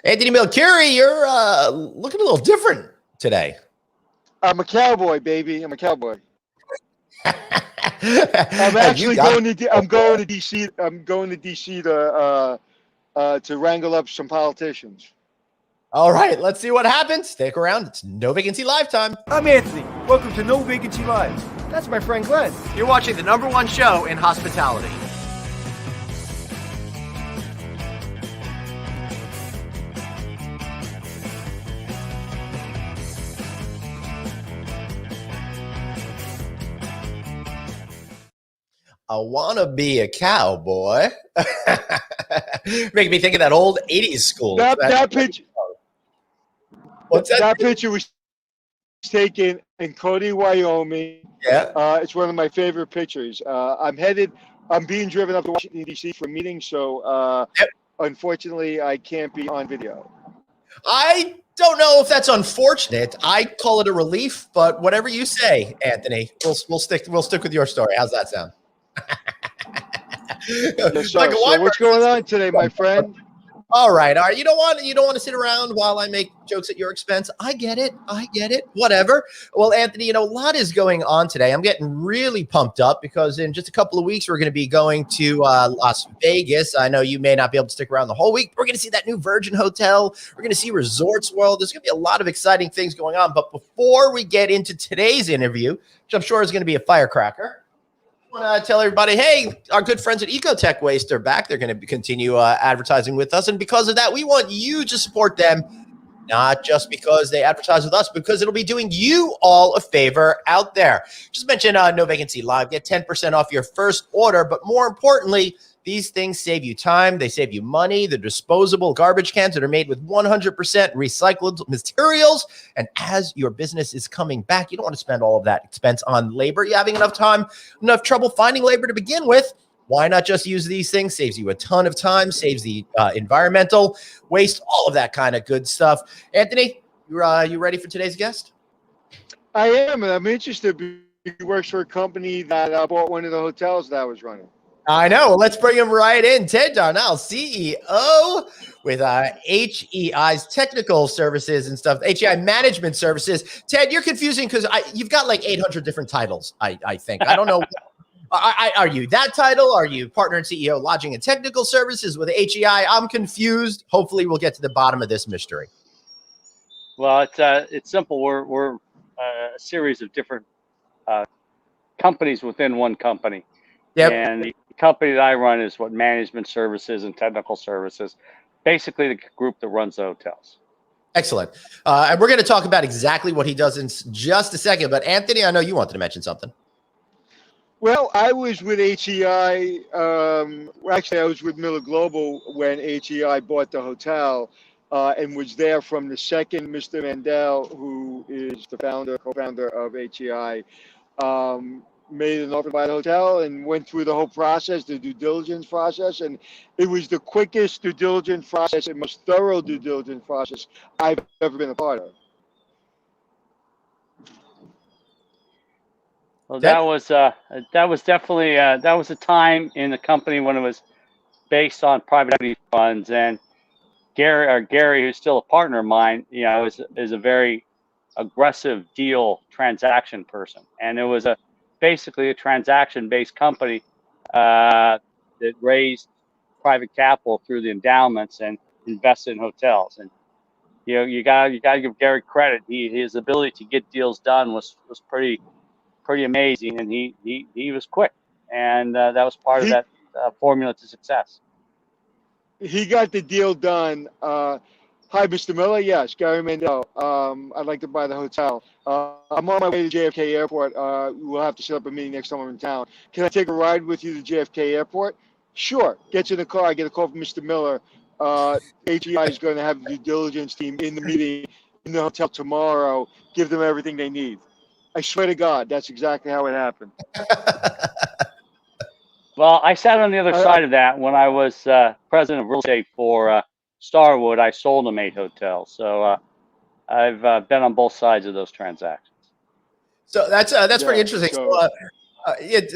Anthony Milcuri, you're looking a little different today. I'm a cowboy, baby. I'm a cowboy. I'm You actually got going to. I'm going to DC. I'm going to DC to wrangle up some politicians. All right, let's see what happens. Stick around. It's No Vacancy Live time. I'm Anthony. Welcome to No Vacancy Live. That's my friend Glenn. You're watching the #1 show in hospitality. I want to be a cowboy. Making me think of that old 80s school. That picture. What's that? That picture was taken in Cody, Wyoming. Yeah. It's one of my favorite pictures. I'm being driven up to Washington, D.C. for a meeting, so unfortunately, I can't be on video. I don't know if that's unfortunate. I call it a relief, but whatever you say, Anthony, we'll stick with your story. How's that sound? Yes, so what's going on today, my friend? All right. You don't want to sit around while I make jokes at your expense. I get it. Whatever. Well, Anthony, a lot is going on today. I'm getting really pumped up because in just a couple of weeks, we're going to be going to Las Vegas. I know you may not be able to stick around the whole week. We're going to see that new Virgin Hotel. We're going to see Resorts World. There's going to be a lot of exciting things going on. But before we get into today's interview, which I'm sure is going to be a firecracker, I want to tell everybody, hey, our good friends at Ecotech Waste are back. They're going to continue advertising with us. And because of that, we want you to support them, not just because they advertise with us, because it'll be doing you all a favor out there. Just mention No Vacancy Live. Get 10% off your first order. But more importantly, these things save you time. They save you money. The disposable garbage cans that are made with 100% recycled materials. And as your business is coming back, you don't want to spend all of that expense on labor. You're having enough trouble finding labor to begin with. Why not just use these things? Saves you a ton of time, saves the environmental waste, all of that kind of good stuff. Anthony, you ready for today's guest? I am, and I'm interested. He works for a company that bought one of the hotels that I was running. I know. Let's bring him right in. Ted Darnell, CEO with HEI's technical services and stuff, HEI management services. Ted, you're confusing because you've got like 800 different titles, I think. I don't know. Are you that title? Are you partner and CEO lodging and technical services with HEI? I'm confused. Hopefully we'll get to the bottom of this mystery. Well, it's simple. We're a series of different companies within one company. Yep. And the company that I run is what management services and technical services, basically the group that runs the hotels. Excellent. And we're going to talk about exactly what he does in just a second. But Anthony, I know you wanted to mention something. Well, I was with HEI. Actually, I was with Miller Global when HEI bought the hotel and was there from the second Mr. Mandel, who is the co-founder of HEI, made an offer to buy the hotel and went through the whole process, the due diligence process. And it was the quickest due diligence process and most thorough due diligence process I've ever been a part of. Well, that was definitely that was a time in the company when it was based on private equity funds, and Gary, who's still a partner of mine, is a very aggressive deal transaction person, and it was basically a transaction-based company that raised private capital through the endowments and invested in hotels. And you got to give Gary credit. His ability to get deals done was pretty amazing, and he was quick, and that was part of that formula to success. He got the deal done. Hi, Mr. Miller. Yes, Gary Mandel. I'd like to buy the hotel. I'm on my way to JFK Airport. We'll have to set up a meeting next time I'm in town. Can I take a ride with you to JFK Airport? Sure. Get you in the car. I get a call from Mr. Miller. HEI is going to have the due diligence team in the meeting in the hotel tomorrow. Give them everything they need. I swear to God, that's exactly how it happened. Well, I sat on the other side of that when I was president of real estate for Starwood. I sold them 8 hotels, so I've been on both sides of those transactions. So that's pretty interesting. So,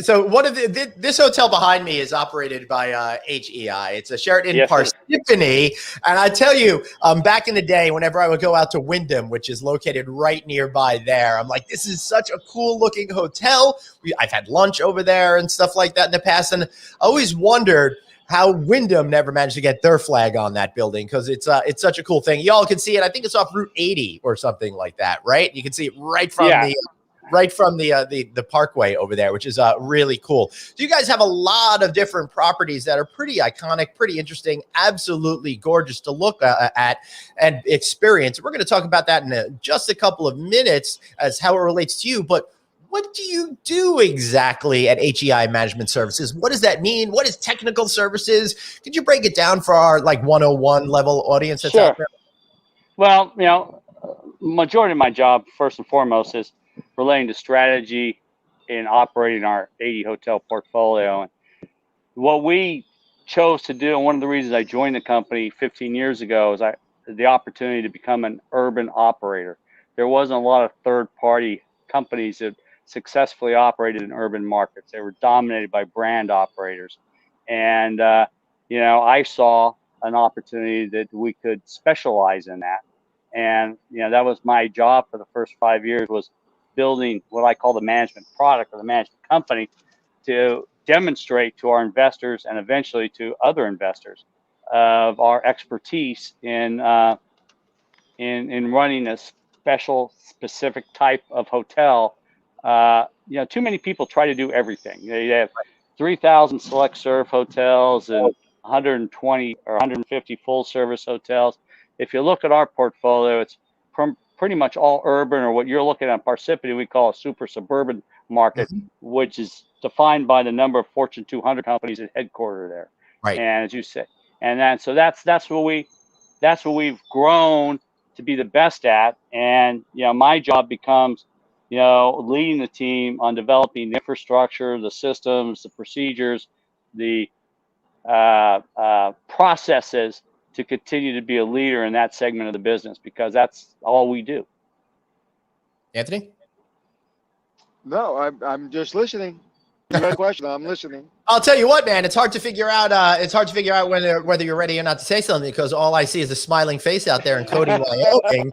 So one of this hotel behind me is operated by HEI. It's a Sheraton Yes, sir. Parsippany, and I tell you, back in the day, whenever I would go out to Wyndham, which is located right nearby there, I'm like, this is such a cool looking hotel. I've had lunch over there and stuff like that in the past, and I always wondered how Wyndham never managed to get their flag on that building, because it's such a cool thing. Y'all can see it. I think it's off Route 80 or something like that, right? You can see it right from the parkway over there, which is really cool. So you guys have a lot of different properties that are pretty iconic, pretty interesting, absolutely gorgeous to look at and experience. We're going to talk about that in just a couple of minutes as how it relates to you. But what do you do exactly at HEI Management Services? What does that mean? What is technical services? Could you break it down for our 101 level audience that's out there? Well, majority of my job, first and foremost, is relating to strategy in operating our 80 hotel portfolio. And what we chose to do, and one of the reasons I joined the company 15 years ago, is the opportunity to become an urban operator. There wasn't a lot of third-party companies that successfully operated in urban markets. They were dominated by brand operators. And, I saw an opportunity that we could specialize in that. And, that was my job for the first 5 years, was building what I call the management product or the management company to demonstrate to our investors and eventually to other investors of our expertise in running a specific type of hotel. Too many people try to do everything. They have 3,000 select serve hotels and 120 or 150 full service hotels. If you look at our portfolio, it's pretty much all urban, or what you're looking at Parsippany, we call a super suburban market, which is defined by the number of Fortune 200 companies that headquarter there. Right. And as you say, that's what we've grown to be the best at. And my job becomes leading the team on developing the infrastructure, the systems, the procedures, the processes to continue to be a leader in that segment of the business, because that's all we do. Anthony? No, I'm just listening. You got a question? I'm listening. I'll tell you what, man. It's hard to figure out. Whether you're ready or not to say something, because all I see is a smiling face out there in Cody, Wyoming.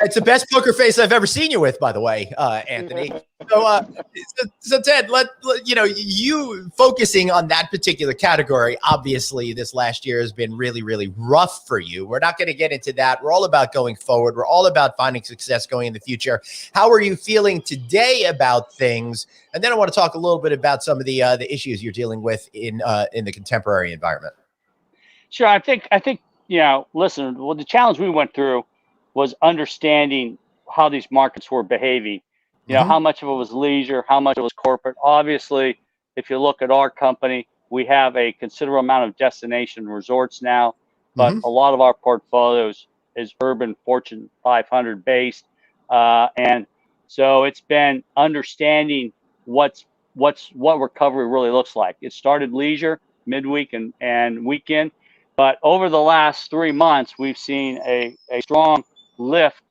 It's the best poker face I've ever seen you with, by the way, Anthony. So Ted, you focusing on that particular category, obviously this last year has been really, really rough for you. We're not going to get into that. We're all about going forward. We're all about finding success going in the future. How are you feeling today about things? And then I want to talk a little bit about some of the issues you're dealing with in the contemporary environment. Sure. I think, listen, the challenge we went through was understanding how these markets were behaving. How much of it was leisure, how much of it was corporate. Obviously, if you look at our company, we have a considerable amount of destination resorts now, but a lot of our portfolios is urban Fortune 500 based. And so it's been understanding what recovery really looks like. It started leisure, midweek and weekend, but over the last 3 months, we've seen a strong lift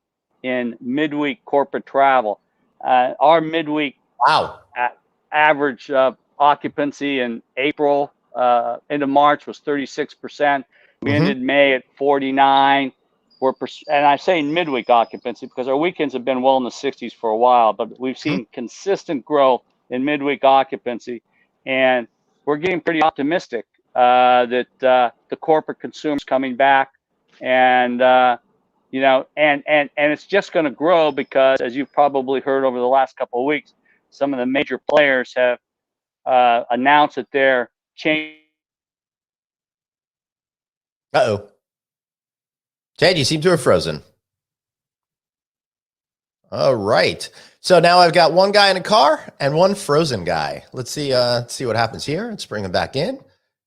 in midweek corporate travel. Our midweek average occupancy in April into March was 36%. We ended May at 49%. And I say midweek occupancy because our weekends have been well in the 60s for a while, but we've seen consistent growth in midweek occupancy, and we're getting pretty optimistic that the corporate consumer's coming back, and and it's just going to grow because, as you've probably heard over the last couple of weeks, some of the major players have announced that they're changing. Ted, you seem to have frozen. All right. So now I've got one guy in a car and one frozen guy. Let's see what happens here. Let's bring him back in.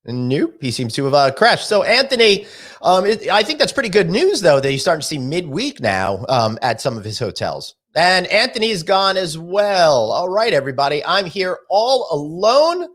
Nope, he seems to have crashed. So Anthony, I think that's pretty good news, though, that you're starting to see midweek now at some of his hotels. And Anthony's gone as well. All right, everybody, I'm here all alone.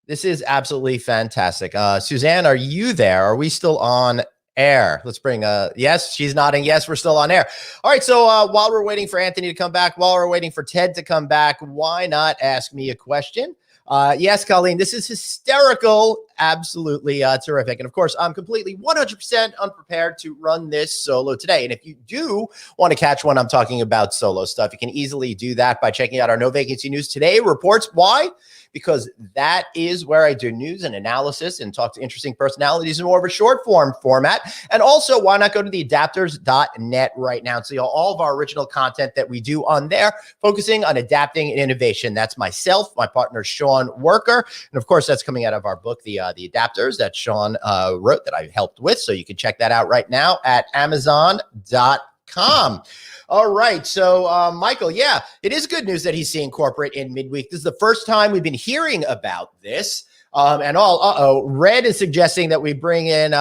This is absolutely fantastic. Suzanne, are you there? Are we still on air. Let's bring yes, she's nodding. Yes, we're still on air. All right. So while we're waiting for Anthony to come back, while we're waiting for Ted to come back, why not ask me a question? Yes, Colleen, this is hysterical. Absolutely terrific. And of course, I'm completely 100% unprepared to run this solo today. And if you do want to catch when I'm talking about solo stuff, you can easily do that by checking out our No Vacancy News Today reports. Why? Because that is where I do news and analysis and talk to interesting personalities in more of a short form format. And also, why not go to the adapters.net right now and see all of our original content that we do on there, focusing on adapting and innovation. That's myself, my partner, Sean Worker. And of course, that's coming out of our book, The Adapters, that Sean wrote, that I helped with. So you can check that out right now at Amazon.com. All right. So, Michael, yeah, it is good news that he's seeing corporate in midweek. This is the first time we've been hearing about this. Red is suggesting that we bring in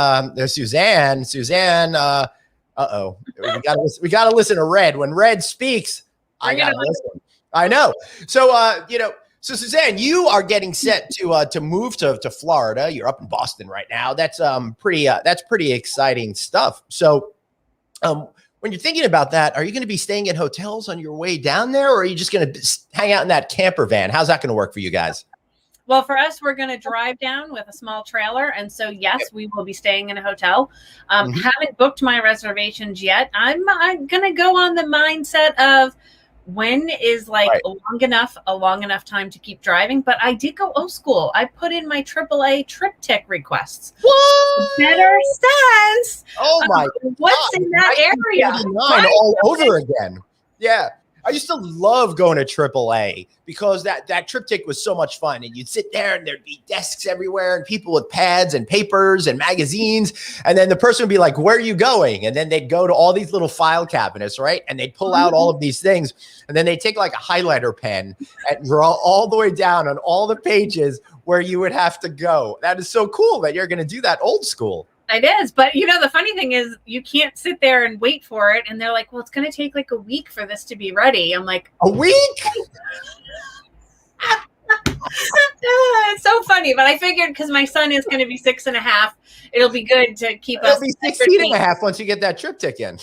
Suzanne. Suzanne, we got to listen to Red. When Red speaks, I got to listen. I know. So, so Suzanne, you are getting set to move to Florida. You're up in Boston right now. That's pretty exciting stuff. So, when you're thinking about that, are you going to be staying in hotels on your way down there, or are you just going to hang out in that camper van? How's that going to work for you guys? Well, for us, we're going to drive down with a small trailer. And so, yes, we will be staying in a hotel. Haven't booked my reservations yet. I'm going to go on the mindset of when is like a long enough time to keep driving. But I did go old school. I put in my AAA triptych requests. What? Better sense. Oh my! What's in that area? All over again. Yeah. I used to love going to AAA because that triptych was so much fun. And you'd sit there and there'd be desks everywhere and people with pads and papers and magazines. And then the person would be like, where are you going? And then they'd go to all these little file cabinets, right? And they'd pull out all of these things. And then they'd take like a highlighter pen and draw all the way down on all the pages where you would have to go. That is so cool that you're going to do that old school. It is. But, the funny thing is you can't sit there and wait for it. And they're like, well, it's going to take like a week for this to be ready. I'm like, a week? It's so funny. But I figured because my son is going to be 6.5, it'll be good to keep us. It'll be 16.5 once you get that triptych in.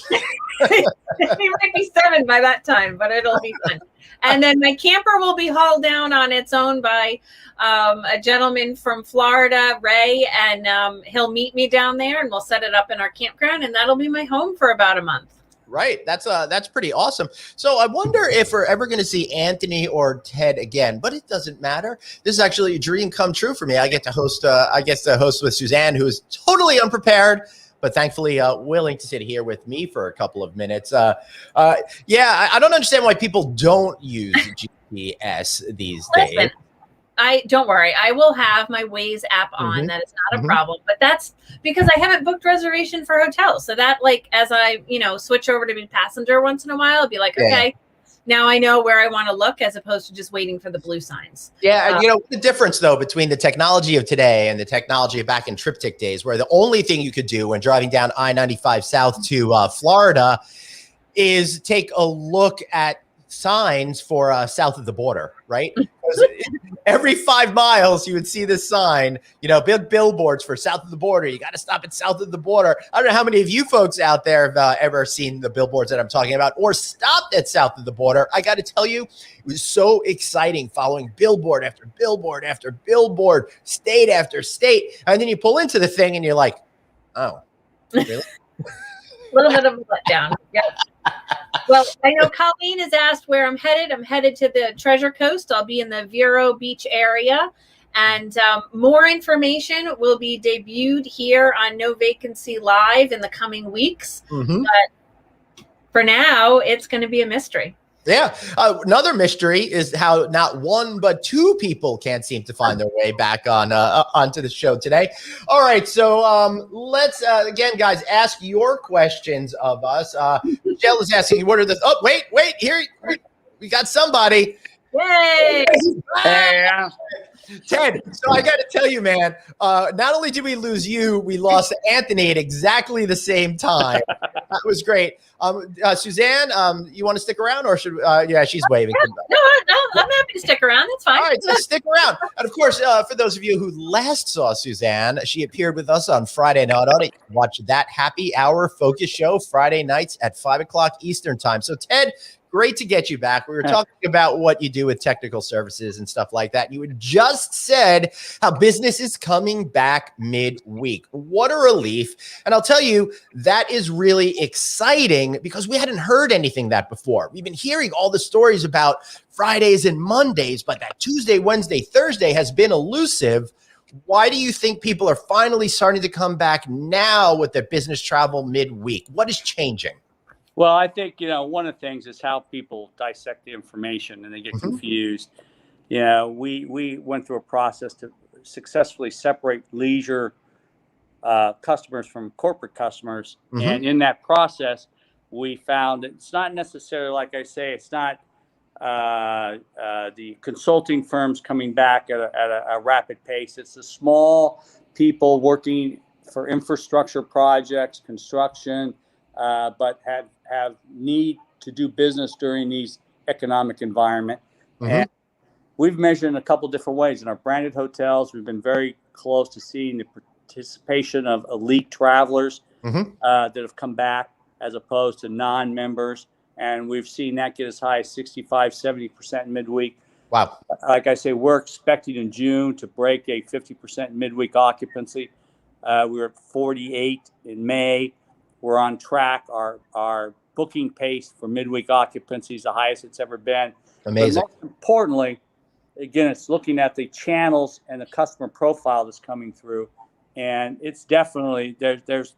He might be 7 by that time, but it'll be fun. And then my camper will be hauled down on its own by a gentleman from Florida, Ray, and he'll meet me down there and we'll set it up in our campground, and that'll be my home for about a month. Right. That's pretty awesome. So I wonder if we're ever going to see Anthony or Ted again, but it doesn't matter. This is actually a dream come true for me. I get to host with Suzanne, who is totally unprepared, but thankfully willing to sit here with me for a couple of minutes. I don't understand why people don't use GPS these days. Don't worry. I will have my Waze app on. That is not a problem. But that's because I haven't booked reservation for hotels. So that, like, as I, switch over to be passenger once in a while, I'll be like, okay, now I know where I want to look, as opposed to just waiting for the blue signs. Yeah. The difference, though, between the technology of today and the technology of back in triptych days, where the only thing you could do when driving down I-95 south to Florida is take a look at signs for south of the border, right? Every 5 miles you would see this sign, big billboards for south of the border. You got to stop at south of the border. I don't know how many of you folks out there have ever seen the billboards that I'm talking about or stopped at south of the border. I got to tell you, it was so exciting following billboard after billboard after billboard, state after state. And then you pull into the thing and you're like, oh, really? A little bit of a letdown. Yep. Well, I know Colleen has asked where I'm headed. I'm headed to the Treasure Coast. I'll be in the Vero Beach area. And more information will be debuted here on No Vacancy Live in the coming weeks. But for now, it's going to be a mystery. Yeah. Another mystery is how not one but 2 people can't seem to find their way back onto the show today. All right. So let's, again, guys, ask your questions of us. Michelle is asking, what are the – oh, wait. Here, we got somebody. Yay. Ted, so I got to tell you, man, not only did we lose you, we lost Anthony at exactly the same time. That was great. Suzanne, you want to stick around or should, yeah, she's waving. No, I'm happy to stick around. That's fine. All right, so stick around. And of course, for those of you who last saw Suzanne, she appeared with us on Friday Night Audit. Watch that happy hour focus show Friday nights at 5 o'clock Eastern time. So Ted, great to get you back. We were talking about what you do with technical services and stuff like that. You had just said how business is coming back midweek. What a relief. And I'll tell you, that is really exciting because we hadn't heard anything that before. We've been hearing all the stories about Fridays and Mondays, but that Tuesday, Wednesday, Thursday has been elusive. Why do you think people are finally starting to come back now with their business travel midweek? What is changing? Well, I think, one of the things is how people dissect the information and they get confused. We went through a process to successfully separate leisure customers from corporate customers. And in that process, we found that it's not necessarily, like I say, it's not the consulting firms coming back at a rapid pace. It's the small people working for infrastructure projects, construction, but have need to do business during these economic environment. And we've measured in a couple different ways. In our branded hotels, we've been very close to seeing the participation of elite travelers that have come back as opposed to non-members. And we've seen that get as high as 65, 70% midweek. Wow. Like I say, we're expecting in June to break a 50% midweek occupancy. We were at 48 in May. We're on track. Our booking pace for midweek occupancy is the highest it's ever been. Amazing. But most importantly, again, it's looking at the channels and the customer profile that's coming through. And it's definitely, there's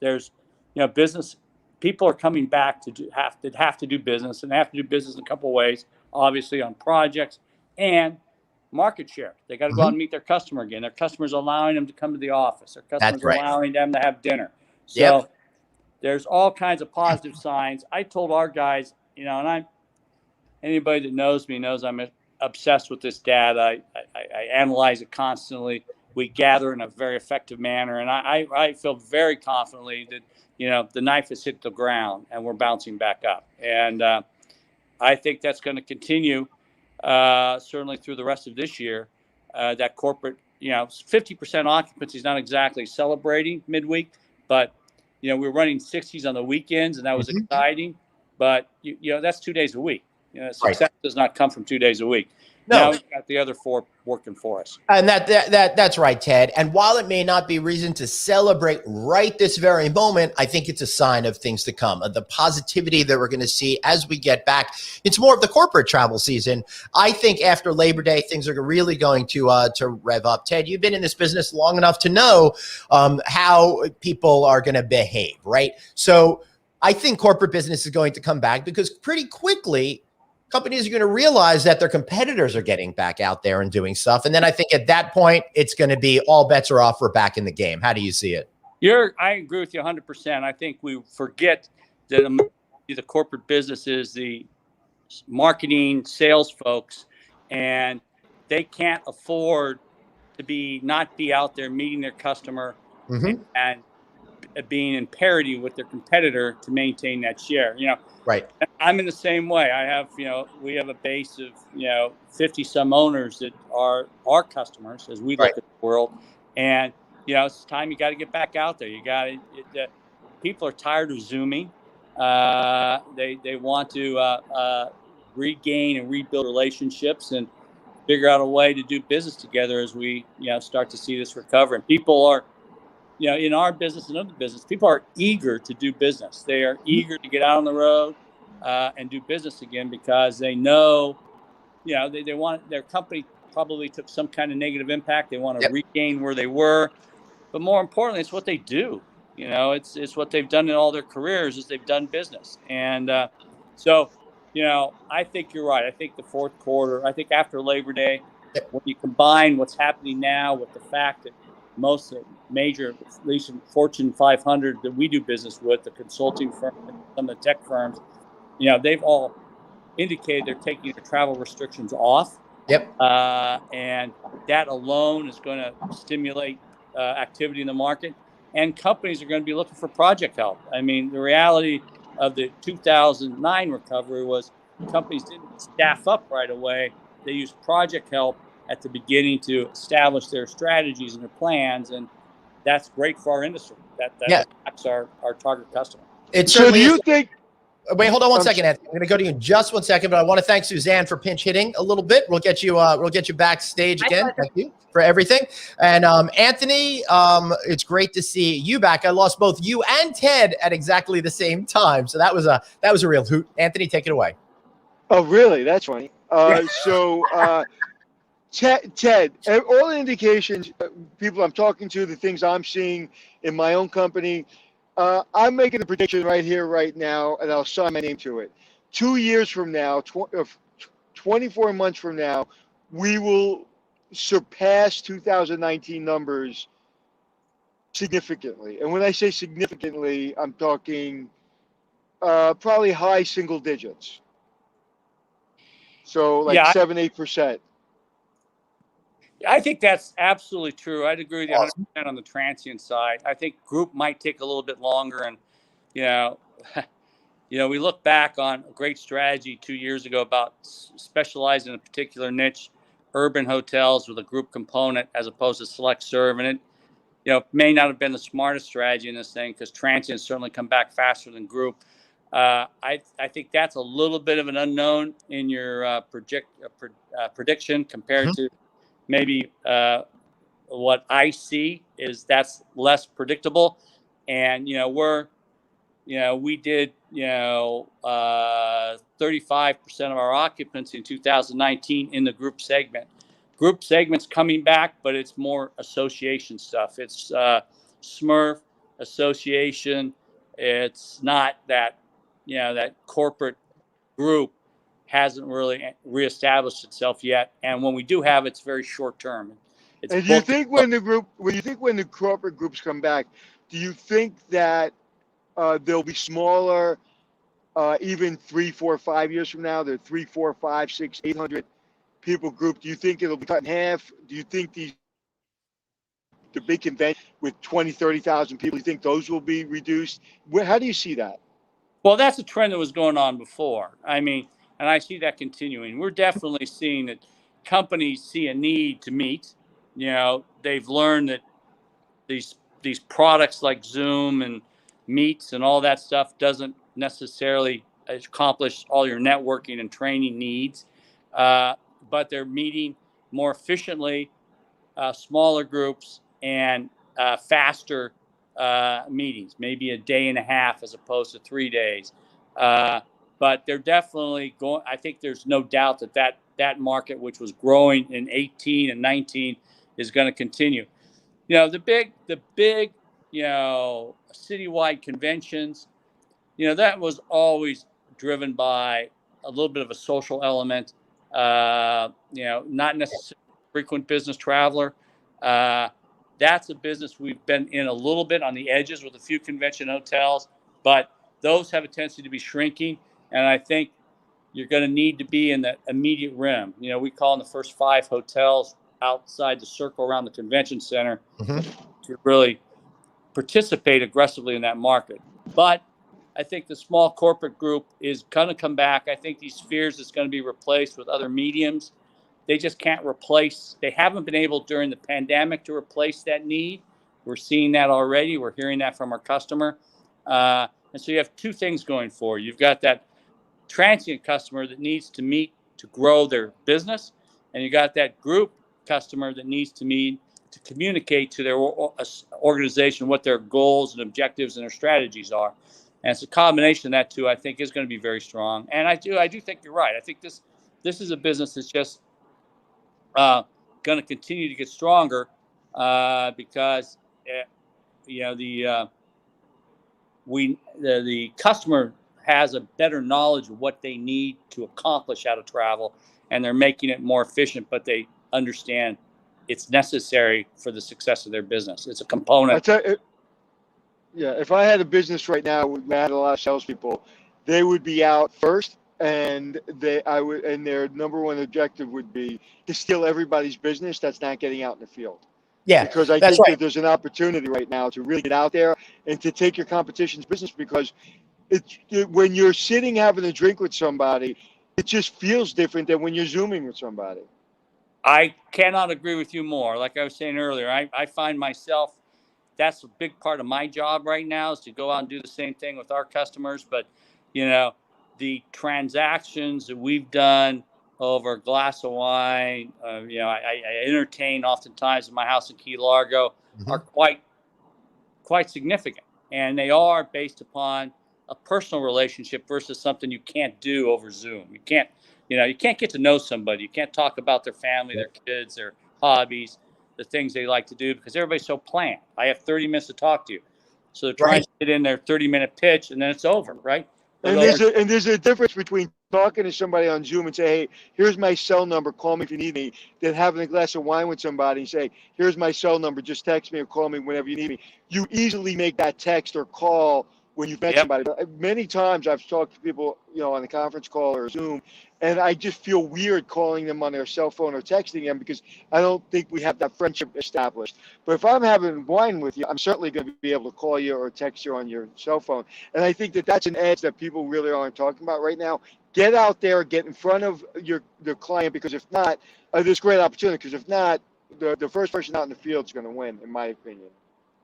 business. People are coming back to have to do business, and they have to do business in a couple of ways, obviously on projects and market share. They got to go out and meet their customer again. Their customers are allowing them to come to the office. Their customers are allowing them to have dinner. So there's all kinds of positive signs. I told our guys, and anybody that knows me knows I'm obsessed with this data. I analyze it constantly. We gather in a very effective manner, and I feel very confidently that the knife has hit the ground and we're bouncing back up. And I think that's going to continue certainly through the rest of this year. That corporate, 50% occupancy is not exactly celebrating midweek, but we're running 60s on the weekends, and that was exciting. But that's 2 days a week. Success does not come from 2 days a week. No. Now we've got the other 4 working for us. And that's right, Ted. And while it may not be reason to celebrate right this very moment, I think it's a sign of things to come, of the positivity that we're going to see as we get back. It's more of the corporate travel season. I think after Labor Day, things are really going to rev up. Ted, you've been in this business long enough to know how people are going to behave, right? So I think corporate business is going to come back because pretty quickly, companies are going to realize that their competitors are getting back out there and doing stuff. And then I think at that point, it's going to be all bets are off. We're back in the game. How do you see it? I agree with you 100%. I think we forget that the corporate business is the marketing sales folks, and they can't afford to not be out there meeting their customer and being in parity with their competitor to maintain that share. Right. I'm in the same way. I have, we have a base of, 50 some owners that are our customers as we look at the world. And, it's time you got to get back out there. People are tired of Zooming. They want to regain and rebuild relationships and figure out a way to do business together as we, start to see this recover. And people are, in our business and other business, people are eager to do business. They are eager to get out on the road and do business again because they know, they want their company probably took some kind of negative impact. They want to regain where they were, but more importantly, it's what they do. It's what they've done in all their careers is they've done business. And so, I think you're right. I think the fourth quarter, I think after Labor Day, when you combine what's happening now with the fact that most of the major, at least Fortune 500 that we do business with, the consulting firm, some of the tech firms, they've all indicated they're taking the travel restrictions off. And that alone is going to stimulate activity in the market. And companies are going to be looking for project help. I mean, the reality of the 2009 recovery was companies didn't staff up right away. They used project help at the beginning to establish their strategies and their plans, and that's great for our industry. That attracts our target customer. It So do certainly you is. think? Wait, hold on one second, Anthony. I'm going to go to you in just 1 second, but I want to thank Suzanne for pinch hitting a little bit. We'll get you backstage again. Thank you for everything. And Anthony, it's great to see you back. I lost both you and Ted at exactly the same time, so that was a real hoot. Anthony, take it away. Oh, really? That's funny. Ted, all the indications, people I'm talking to, the things I'm seeing in my own company, I'm making a prediction right here, right now, and I'll sign my name to it. 2 years from now, 24 months from now, we will surpass 2019 numbers significantly. And when I say significantly, I'm talking probably high single digits. So like 7-8%. I think that's absolutely true. I'd agree with you 100% on the transient side. I think group might take a little bit longer, and we look back on a great strategy 2 years ago about specializing in a particular niche, urban hotels with a group component as opposed to select serve, and it may not have been the smartest strategy in this thing because transients certainly come back faster than group. I think that's a little bit of an unknown in your prediction compared to maybe what I see is that's less predictable. And, we did, 35% of our occupancy in 2019 in the group segment. Group segment's coming back, but it's more association stuff. It's SMERF association. It's not that, that corporate group hasn't really reestablished itself yet, and when we do have it's very short term. And do you think when the corporate groups come back, do you think that they'll be smaller, even 3, 4, 5 years from now? They're 3, 4, 5, 6, 800 people group. Do you think it'll be cut in half? Do you think the big convention with 20, 30,000 people, do you think those will be reduced? How do you see that? Well, that's a trend that was going on before. I mean, and I see that continuing. We're definitely seeing that companies see a need to meet. They've learned that these products like Zoom and Meets and all that stuff doesn't necessarily accomplish all your networking and training needs, but they're meeting more efficiently, smaller groups and faster meetings, maybe a day and a half as opposed to 3 days. But they're definitely going. I think there's no doubt that market, which was growing in 18 and 19, is going to continue. The big, citywide conventions, that was always driven by a little bit of a social element. Not necessarily frequent business traveler. That's a business we've been in a little bit on the edges with a few convention hotels, but those have a tendency to be shrinking. And I think you're going to need to be in the immediate rim. We call in the first 5 hotels outside the circle around the convention center to really participate aggressively in that market. But I think the small corporate group is going to come back. I think these spheres is going to be replaced with other mediums. They just can't replace. They haven't been able during the pandemic to replace that need. We're seeing that already. We're hearing that from our customer. And so you have 2 things going for you. You've got that transient customer that needs to meet to grow their business, and you got that group customer that needs to meet to communicate to their organization what their goals and objectives and their strategies are. And it's a combination of that 2, I think, is going to be very strong. And I do think you're right. I think this is a business that's just going to continue to get stronger because the customer has a better knowledge of what they need to accomplish out of travel, and they're making it more efficient, but they understand it's necessary for the success of their business. It's a component. If I had a business right now, we had a lot of salespeople, they would be out first, and their number one objective would be to steal everybody's business that's not getting out in the field. Yeah, because I think that there's an opportunity right now to really get out there and to take your competition's business, because when you're sitting having a drink with somebody, it just feels different than when you're Zooming with somebody. I cannot agree with you more. Like I was saying earlier, I find myself, that's a big part of my job right now, is to go out and do the same thing with our customers. But, the transactions that we've done over a glass of wine, I entertain oftentimes in my house in Key Largo, are quite significant. And they are based upon a personal relationship versus something you can't do over Zoom. You can't get to know somebody. You can't talk about their family, their kids, their hobbies, the things they like to do, because everybody's so planned. I have 30 minutes to talk to you. So they're trying to get in their 30-minute pitch, and then it's over, right? And there's a difference between talking to somebody on Zoom and say, hey, here's my cell number, call me if you need me, than having a glass of wine with somebody and say, here's my cell number, just text me or call me whenever you need me. You easily make that text or call when you've met somebody. Many times I've talked to people, on a conference call or Zoom, and I just feel weird calling them on their cell phone or texting them because I don't think we have that friendship established. But if I'm having wine with you, I'm certainly going to be able to call you or text you on your cell phone. And I think that that's an edge that people really aren't talking about right now. Get out there, get in front of the client, because if not, there's great opportunity. Because if not, the first person out in the field is going to win, in my opinion.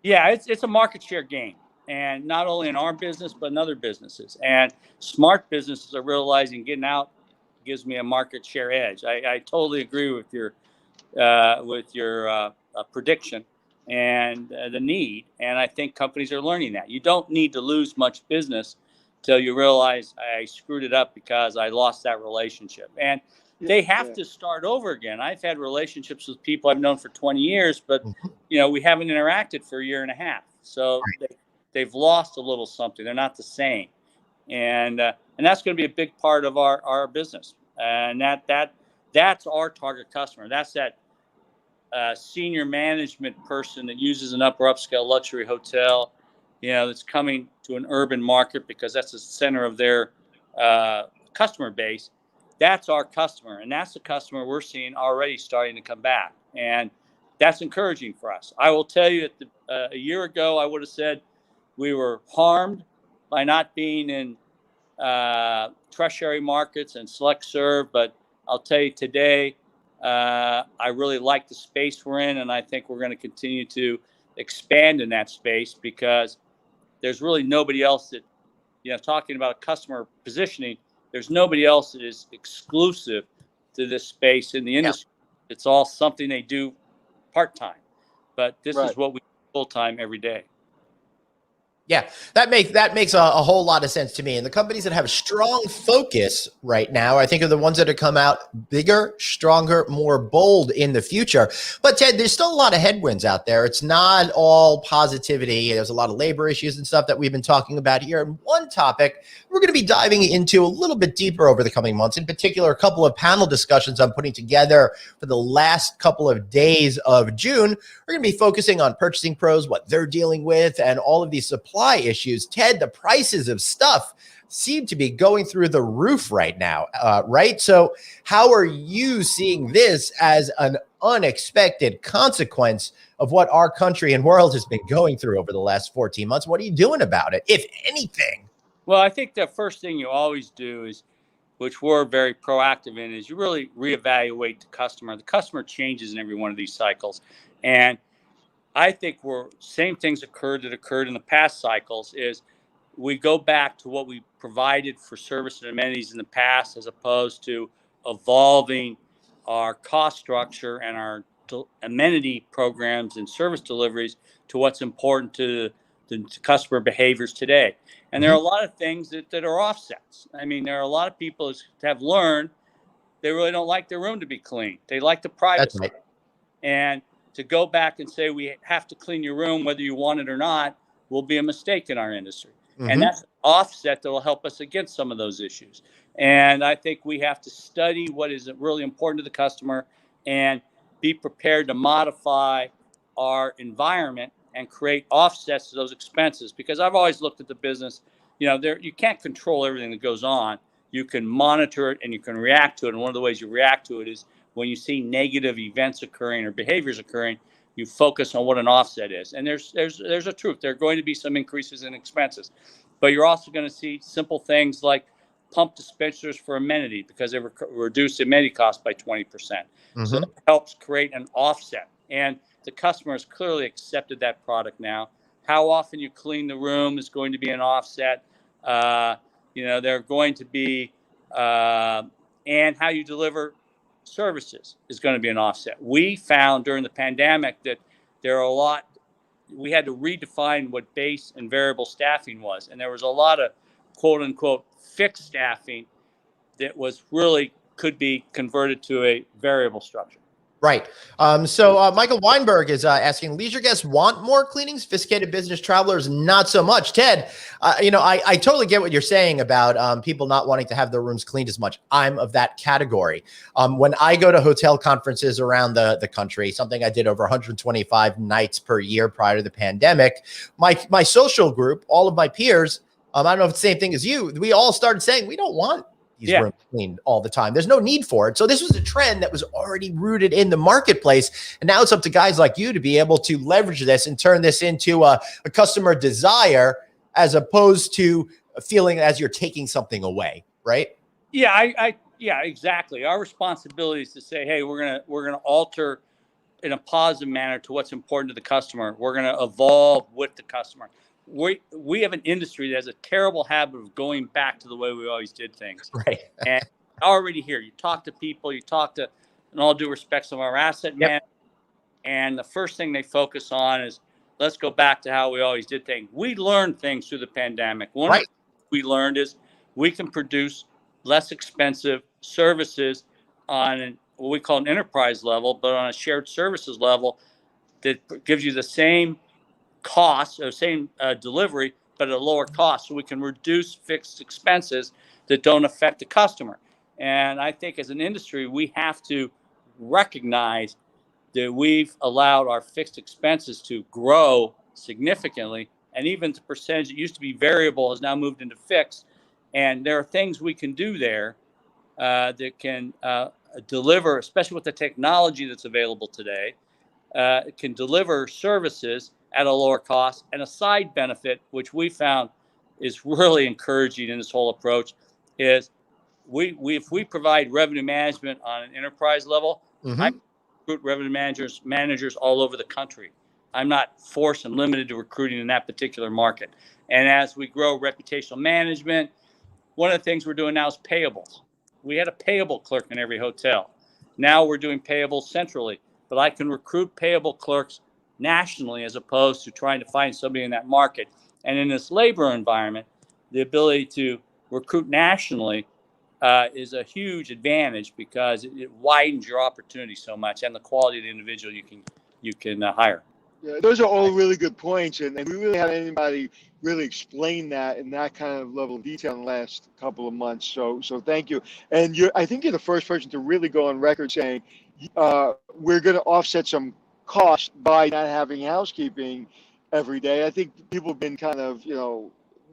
Yeah, it's a market share game. And not only in our business, but in other businesses. And smart businesses are realizing getting out gives me a market share edge. I totally agree with your prediction and the need. And I think companies are learning that. You don't need to lose much business till you realize I screwed it up because I lost that relationship. And they have to start over again. I've had relationships with people I've known for 20 years, but we haven't interacted for a year and a half. So they've lost a little something. They're not the same. And that's going to be a big part of our business. And that's our target customer. That's that senior management person that uses an upper upscale luxury hotel, that's coming to an urban market because that's the center of their customer base. That's our customer. And that's the customer we're seeing already starting to come back. And that's encouraging for us. I will tell you that a year ago, I would have said we were harmed by not being in tertiary markets and select serve, but I'll tell you today, I really like the space we're in, and I think we're going to continue to expand in that space because there's really nobody else that, talking about customer positioning, there's nobody else that is exclusive to this space in the industry. It's all something they do part-time, but this is what we do full-time every day. Yeah, that makes a whole lot of sense to me. And the companies that have a strong focus right now, I think, are the ones that have come out bigger, stronger, more bold in the future. But Ted, there's still a lot of headwinds out there. It's not all positivity. There's a lot of labor issues and stuff that we've been talking about here. And one topic we're going to be diving into a little bit deeper over the coming months, in particular, a couple of panel discussions I'm putting together for the last couple of days of June. We're going to be focusing on purchasing pros, what they're dealing with, and all of these supply issues. Ted, the prices of stuff seem to be going through the roof right now, right? So how are you seeing this as an unexpected consequence of what our country and world has been going through over the last 14 months? What are you doing about it, if anything? Well, I think the first thing you always do is, which we're very proactive in, is you really reevaluate the customer. The customer changes in every one of these cycles. And I think same things occurred in the past cycles, is we go back to what we provided for service and amenities in the past, as opposed to evolving our cost structure and our amenity programs and service deliveries to what's important to the customer behaviors today. And there are a lot of things that are offsets. I mean, there are a lot of people that have learned they really don't like their room to be clean. They like the privacy. That's right. And to go back and say we have to clean your room whether you want it or not will be a mistake in our industry. And that's an offset that will help us against some of those issues. And I think we have to study what is really important to the customer and be prepared to modify our environment and create offsets to those expenses. Because I've always looked at the business, you can't control everything that goes on. You can monitor it and you can react to it. And one of the ways you react to it is when you see negative events occurring or behaviors occurring, you focus on what an offset is. And there's a truth. There are going to be some increases in expenses. but you're also going to see simple things like pump dispensers for amenity because they reduce amenity costs by 20%. So it helps create an offset. And the customers clearly accepted that product now. How often you clean the room is going to be an offset. They're going to be, and how you deliver services is going to be an offset. We found during the pandemic that there are we had to redefine what base and variable staffing was. And there was a lot of quote unquote fixed staffing that was really could be converted to a variable structure. Right. So Michael Weinberg is asking, leisure guests want more cleaning, sophisticated business travelers, not so much. Ted, I totally get what you're saying about people not wanting to have their rooms cleaned as much. I'm of that category. When I go to hotel conferences around the country, something I did over 125 nights per year prior to the pandemic, my social group, all of my peers, I don't know if it's the same thing as you, we all started saying we don't want these rooms cleaned all the time. There's no need for it. So this was a trend that was already rooted in the marketplace. And now it's up to guys like you to be able to leverage this and turn this into a customer desire as opposed to feeling as you're taking something away, right? Yeah, yeah, exactly. Our responsibility is to say, hey, we're gonna alter in a positive manner to what's important to the customer. We're gonna evolve with the customer. We have an industry that has a terrible habit of going back to the way we always did things. Right. And already here, you talk to people, in all due respect, some of our asset managers, and the first thing they focus on is, let's go back to how we always did things. We learned things through the pandemic. One of the things we learned is we can produce less expensive services on what we call an enterprise level, but on a shared services level that gives you the same cost or same delivery, but at a lower cost. So we can reduce fixed expenses that don't affect the customer. And I think as an industry, we have to recognize that we've allowed our fixed expenses to grow significantly. And even the percentage that used to be variable has now moved into fixed. And there are things we can do there that can deliver, especially with the technology that's available today, it can deliver services at a lower cost. And a side benefit, which we found is really encouraging in this whole approach, is if we provide revenue management on an enterprise level, I recruit revenue managers all over the country. I'm not forced and limited to recruiting in that particular market. And as we grow reputational management, one of the things we're doing now is payables. We had a payable clerk in every hotel. Now we're doing payables centrally, but I can recruit payable clerks nationally as opposed to trying to find somebody in that market. And in this labor environment, the ability to recruit nationally is a huge advantage because it widens your opportunity so much and the quality of the individual you can hire. Yeah, those are all really good points, and we really haven't anybody really explain that in that kind of level of detail in the last couple of months. So thank you. And I think you're the first person to really go on record saying we're going to offset some costs by not having housekeeping every day. I think people have been kind of,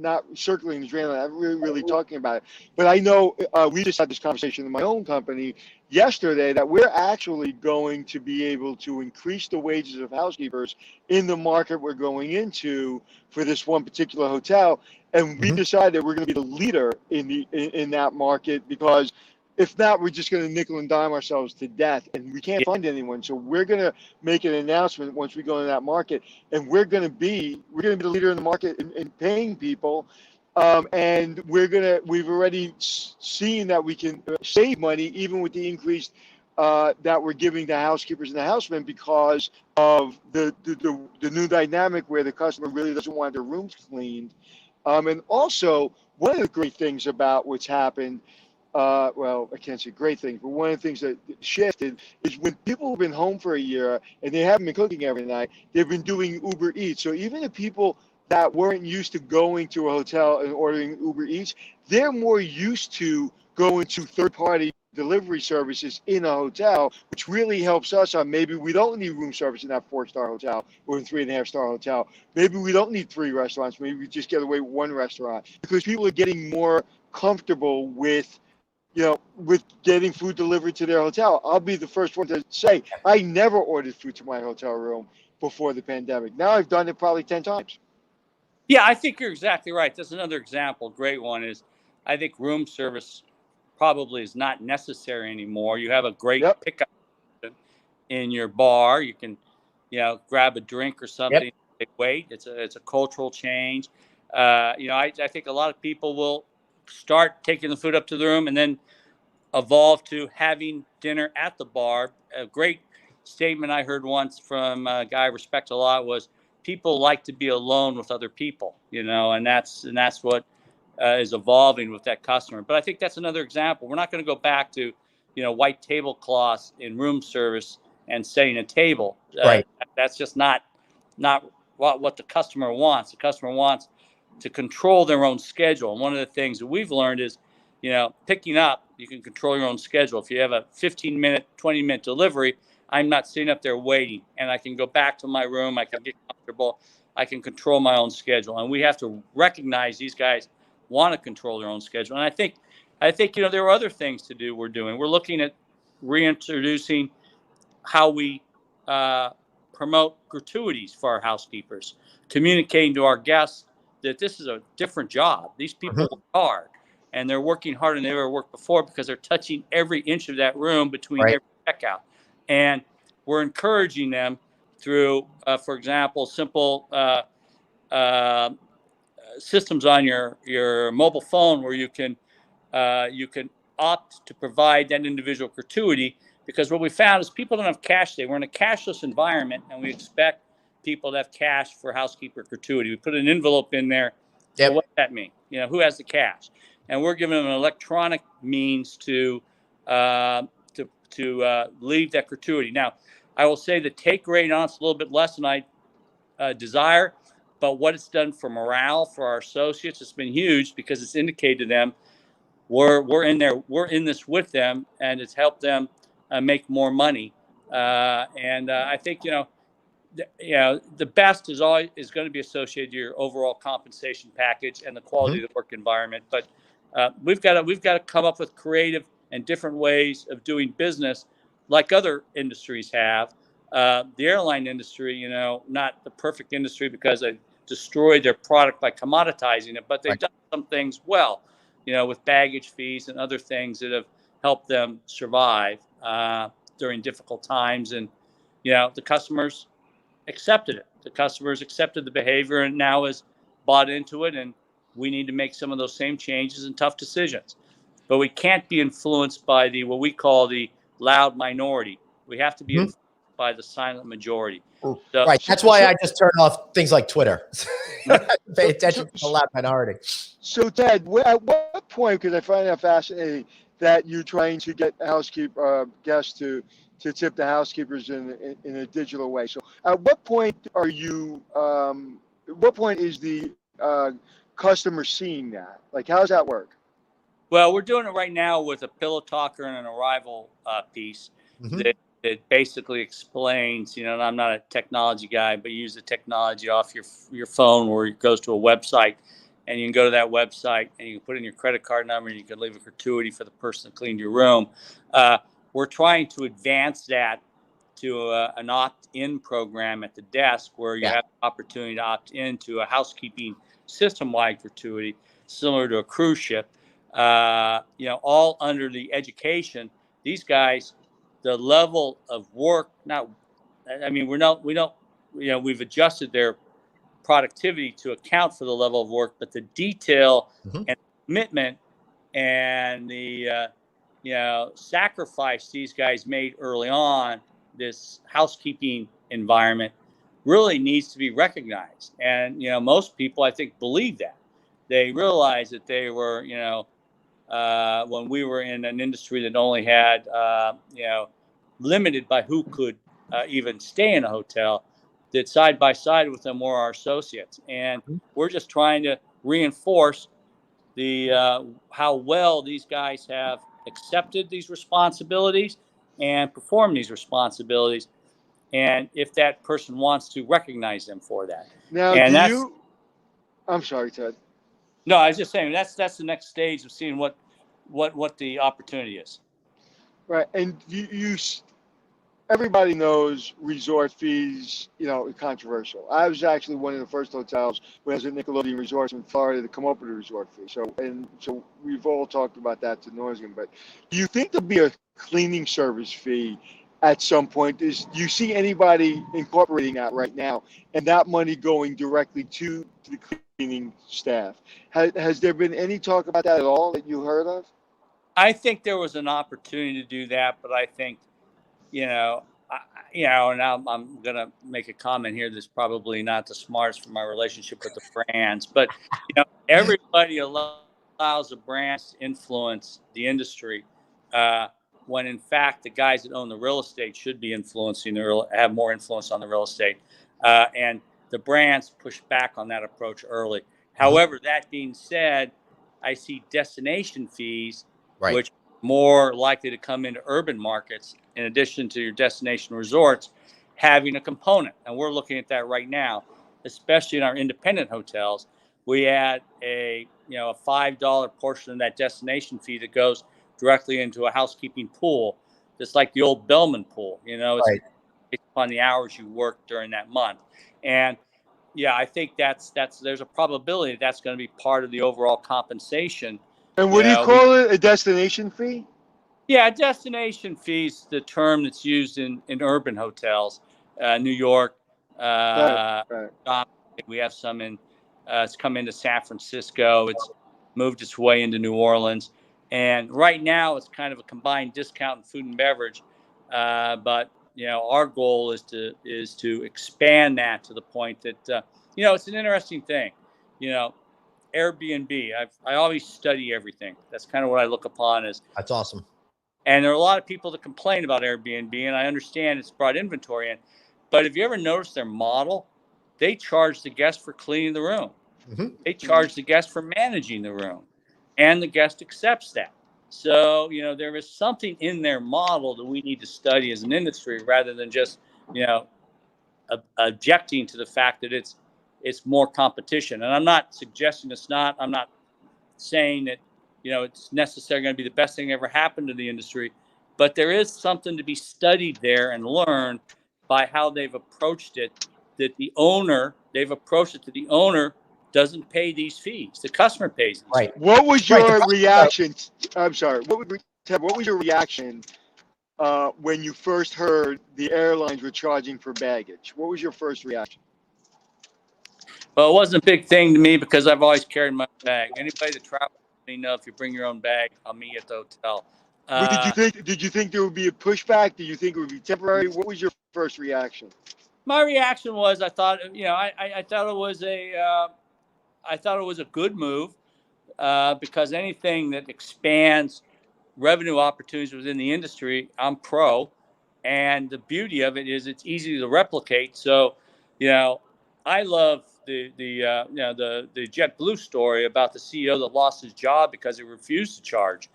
not circling the drain on that, really talking about it. But I know we just had this conversation in my own company yesterday that we're actually going to be able to increase the wages of housekeepers in the market we're going into for this one particular hotel. And we decided we're going to be the leader in that market, because if not, we're just going to nickel and dime ourselves to death, and we can't find anyone. So we're going to make an announcement once we go into that market, and we're going to be the leader in the market in paying people. And we've already seen that we can save money even with the increase that we're giving the housekeepers and the housemen, because of the new dynamic where the customer really doesn't want their rooms cleaned. And also, one of the great things about what's happened, well, I can't say great things, but one of the things that shifted is when people have been home for a year and they haven't been cooking every night, they've been doing Uber Eats. So even the people that weren't used to going to a hotel and ordering Uber Eats, they're more used to going to third-party delivery services in a hotel, which really helps us on maybe we don't need room service in that 4-star hotel or a 3.5-star hotel. Maybe we don't need 3 restaurants. Maybe we just get away with 1 restaurant, because people are getting more comfortable with getting food delivered to their hotel. I'll be the first one to say I never ordered food to my hotel room before the pandemic. Now I've done it probably 10 times. Yeah, I think you're exactly right. That's another example. Great one is, I think room service probably is not necessary anymore. You have a great Yep. pickup in your bar. You can, grab a drink or Yep. something. Wait, it's a cultural change. I think a lot of people will start taking the food up to the room and then evolve to having dinner at the bar. A great statement I heard once from a guy I respect a lot was, people like to be alone with other people, and that's what is evolving with that customer. But I think that's another example. We're not going to go back to, white tablecloths in room service and setting a table. Right. That's just not what the customer wants. The customer wants to control their own schedule. And one of the things that we've learned is, picking up, you can control your own schedule. If you have a 15-minute, 20-minute delivery, I'm not sitting up there waiting, and I can go back to my room. I can get comfortable. I can control my own schedule. And we have to recognize these guys want to control their own schedule. And I think, there are other things to do. We're looking at reintroducing how we promote gratuities for our housekeepers, communicating to our guests that this is a different job. These people work hard, and they're working harder than they ever worked before because they're touching every inch of that room between every checkout. And we're encouraging them through, for example, simple systems on your mobile phone where you can opt to provide that individual gratuity, because what we found is people don't have cash today. We're in a cashless environment, and we expect people to have cash for housekeeper gratuity. We put an envelope in there. Yep. Well, what does that mean? Who has the cash? And we're giving them an electronic means to leave that gratuity. Now, I will say the take rate on it's a little bit less than I desire, but what it's done for morale for our associates, it's been huge, because it's indicated to them we're in this with them, and it's helped them make more money. And I think the best is going to be associated to your overall compensation package and the quality of the work environment. But we've got to come up with creative and different ways of doing business, like other industries have. The airline industry, not the perfect industry because they destroyed their product by commoditizing it, but they've done some things well, with baggage fees and other things that have helped them survive during difficult times. And, the customers accepted it. The customers accepted the behavior and now has bought into it. And we need to make some of those same changes and tough decisions. But we can't be influenced by what we call the loud minority. We have to be influenced by the silent majority. So, Right. That's why I just turn off things like Twitter. Pay attention to the loud minority. So, Ted, at what point, because I find that fascinating, that you're trying to get guests to tip the housekeepers in a digital way. So, at what point what point is the customer seeing that? Like, how does that work? Well, we're doing it right now with a pillow talker and an arrival piece that basically explains, and I'm not a technology guy, but you use the technology off your phone, where it goes to a website, and you can go to that website and you can put in your credit card number, and you can leave a gratuity for the person that cleaned your room. We're trying to advance that to an opt-in program at the desk, where you have the opportunity to opt into a housekeeping system-wide gratuity, similar to a cruise ship. All under the education. These guys, the level of work, we've adjusted their productivity to account for the level of work, but the detail and commitment and the sacrifice these guys made early on, this housekeeping environment, really needs to be recognized. And most people, I think, believe that. They realize that they were, when we were in an industry that only had, limited by who could even stay in a hotel, that side by side with them were our associates. And we're just trying to reinforce how well these guys have accepted these responsibilities and performed these responsibilities. And if that person wants to recognize them for that. Now, and I'm sorry, Ted. No, I was just saying that's the next stage of seeing what the opportunity is. Right, and everybody knows resort fees, are controversial. I was actually one of the first hotels when I was at Nickelodeon Resorts in Florida to come up with a resort fee. So we've all talked about that to nauseam. But do you think there'll be a cleaning service fee at some point? Do you see anybody incorporating that right now, and that money going directly to the cleaning staff? Has there been any talk about that at all that you heard of? I think there was an opportunity to do that, but I think, and I'm going to make a comment here that's probably not the smartest for my relationship with the brands, but, everybody allows the brands to influence the industry when, in fact, the guys that own the real estate should be have more influence on the real estate. And the brands push back on that approach early. However, that being said, I see destination fees, which are more likely to come into urban markets in addition to your destination resorts, having a component. And we're looking at that right now, especially in our independent hotels. We add a $5 portion of that destination fee that goes directly into a housekeeping pool, just like the old Bellman pool. It's based upon the hours you work during that month. And yeah, I think there's a probability that's going to be part of the overall compensation. And what do you call it? A destination fee? Yeah, destination fees, the term that's used in urban hotels, New York. Right. We have some it's come into San Francisco. It's moved its way into New Orleans. And right now it's kind of a combined discount in food and beverage. But our goal is to expand that to the point that, it's an interesting thing. Airbnb, I always study everything. That's kind of what I look upon as. That's awesome. And there are a lot of people that complain about Airbnb, and I understand it's brought inventory in. But if you ever notice their model, they charge the guest for cleaning the room. They charge the guest for managing the room, and the guest accepts that. So, there is something in their model that we need to study as an industry rather than just, objecting to the fact that it's more competition. And I'm not suggesting it's not. I'm not saying that, it's necessarily going to be the best thing ever happened to the industry, but there is something to be studied there and learned by how they've approached it, that the owner doesn't pay these fees. The customer pays these fees. What was your reaction? I'm sorry. What was your reaction when you first heard the airlines were charging for baggage? What was your first reaction? Well, it wasn't a big thing to me because I've always carried my bag. Anybody that travels, if you bring your own bag, I'll meet you at the hotel. Did you think there would be a pushback? Did you think it would be temporary? What was your first reaction? My reaction was I thought it was a good move because anything that expands revenue opportunities within the industry, I'm pro. And the beauty of it is it's easy to replicate. So, I love the JetBlue story about the CEO that lost his job because he refused to charge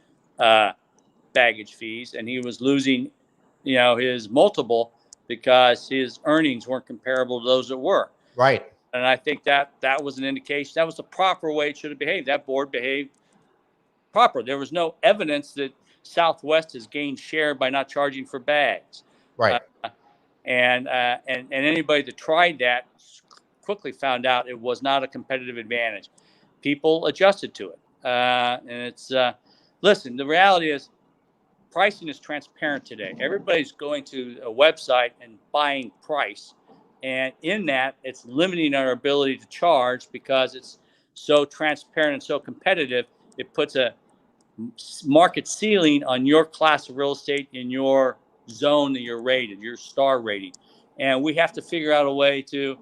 baggage fees, and he was losing, his multiple because his earnings weren't comparable to those that were. Right. And I think that was an indication. That was the proper way it should have behaved. That board behaved proper. There was no evidence that Southwest has gained share by not charging for bags. Right. And anybody that tried that quickly found out it was not a competitive advantage. People adjusted to it. And it's, listen, the reality is pricing is transparent today. Everybody's going to a website and buying price. And in that, it's limiting our ability to charge because it's so transparent and so competitive. It puts a market ceiling on your class of real estate in your zone that you're rated, your star rating. And we have to figure out a way to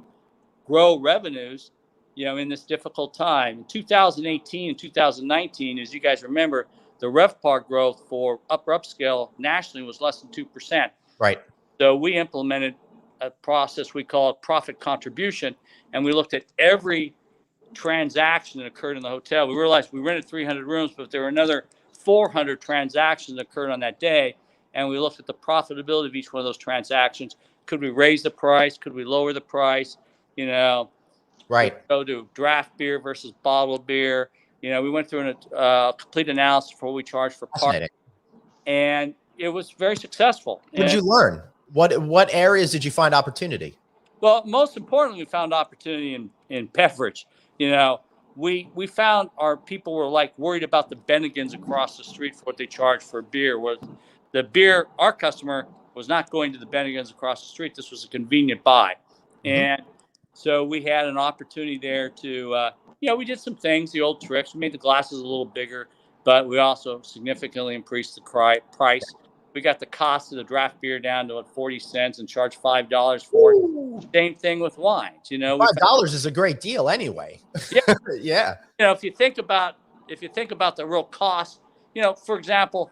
grow revenues, in this difficult time. In 2018 and 2019, as you guys remember, the RevPAR growth for upper upscale nationally was less than 2%. Right. So we implemented a process we call profit contribution, and we looked at every transaction that occurred in the hotel. We realized we rented 300 rooms, but there were another 400 transactions that occurred on that day, and we looked at the profitability of each one of those transactions. Could we raise the price? Could we lower the price? Right. Go to draft beer versus bottled beer. We went through a complete analysis for what we charge for parking, and it was very successful. What did you learn? What areas did you find opportunity? Well, most importantly, we found opportunity in beverage. You know, we found our people were like worried about the Bennigans across the street for what they charge for beer. Was the beer our customer was not going to the Bennigans across the street. This was a convenient buy, and so we had an opportunity there to we did some things, the old tricks. We made the glasses a little bigger, but we also significantly increased the price. We got the cost of the draft beer down to 40 cents and charged $5 for it. Same thing with wines. You know, $5 is a great deal anyway. yeah, Yeah. you know, if you think about the real cost, you know, for example,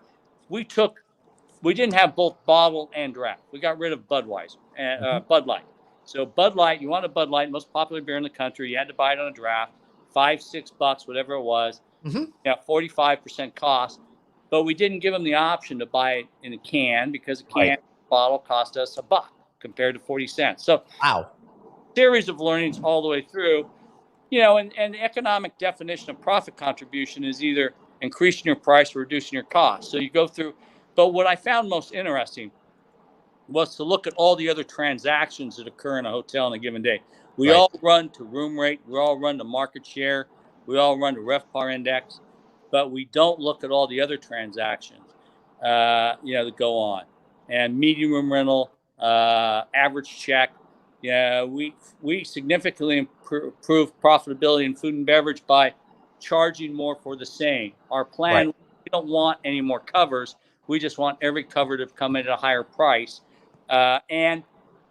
we didn't have both bottle and draft. We got rid of Budweiser and Bud Light. So Bud Light, you want a Bud Light, most popular beer in the country. You had to buy it on a draft, $5-6, whatever it was. 45% cost. But we didn't give them the option to buy it in a can because a can bottle cost us $1 compared to 40 cents. So wow, series of learnings all the way through, you know, and the economic definition of profit contribution is either increasing your price or reducing your cost. So you go through, but what I found most interesting was to look at all the other transactions that occur in a hotel in a given day. We all run to room rate, we all run to market share, we all run to RevPAR index, but we don't look at all the other transactions, that go on. And medium room rental, average check. Yeah, we significantly improve profitability in food and beverage by charging more for the same. Our plan, we don't want any more covers. We just want every cover to come in at a higher price. And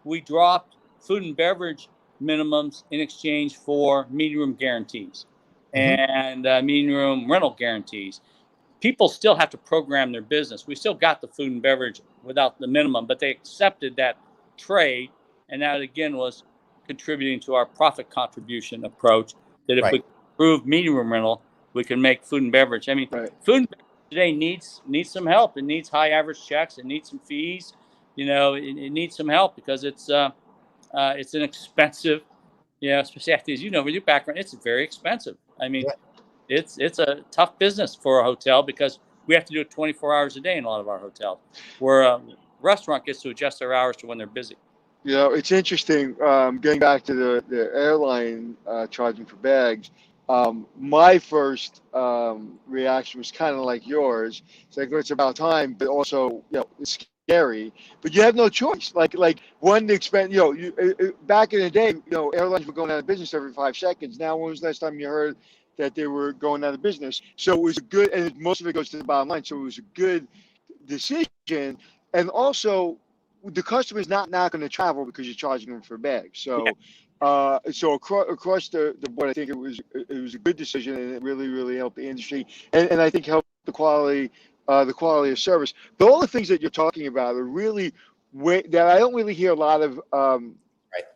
we dropped food and beverage minimums in exchange for medium room guarantees and medium room rental guarantees. People still have to program their business. We still got the food and beverage without the minimum, but they accepted that trade. And that, again, was contributing to our profit contribution approach, that if we improve medium room rental, we can make food and beverage. I mean, food and beverage today needs some help. It needs high average checks. It needs some fees. You know, it needs some help because it's an expensive, especially as you know, with your background, it's very expensive. I mean, it's a tough business for a hotel because we have to do it 24 hours a day in a lot of our hotels, where a restaurant gets to adjust their hours to when they're busy. You know, it's interesting, getting back to the airline charging for bags. My first reaction was kind of like yours. It's like, it's about time, but also, it's scary. But you have no choice. Like one expense, back in the day, airlines were going out of business every 5 seconds. Now, when was the last time you heard that they were going out of business? So it was a good, and most of it goes to the bottom line. So it was a good decision. And also, the customer is not going to travel because you're charging them for bags. So, across the board, I think it was a good decision, and it really, really helped the industry, and I think helped the quality of service. But all the things that you're talking about are really that I don't really hear a lot of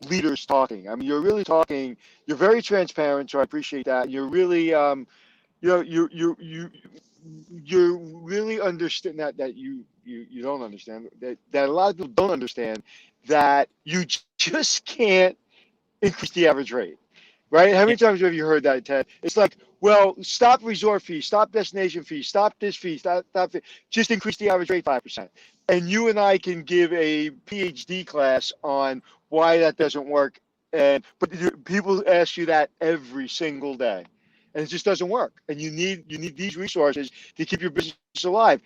leaders talking. I mean, you're really talking. You're very transparent, so I appreciate that. You're really, you really understand that you don't understand that a lot of people don't understand that you just can't increase the average rate, right? How many times have you heard that, Ted? It's like, well, stop resort fees, stop destination fees, stop this fee, stop fee, just increase the average rate 5%. And you and I can give a PhD class on why that doesn't work. But people ask you that every single day. And it just doesn't work. And you need these resources to keep your business alive.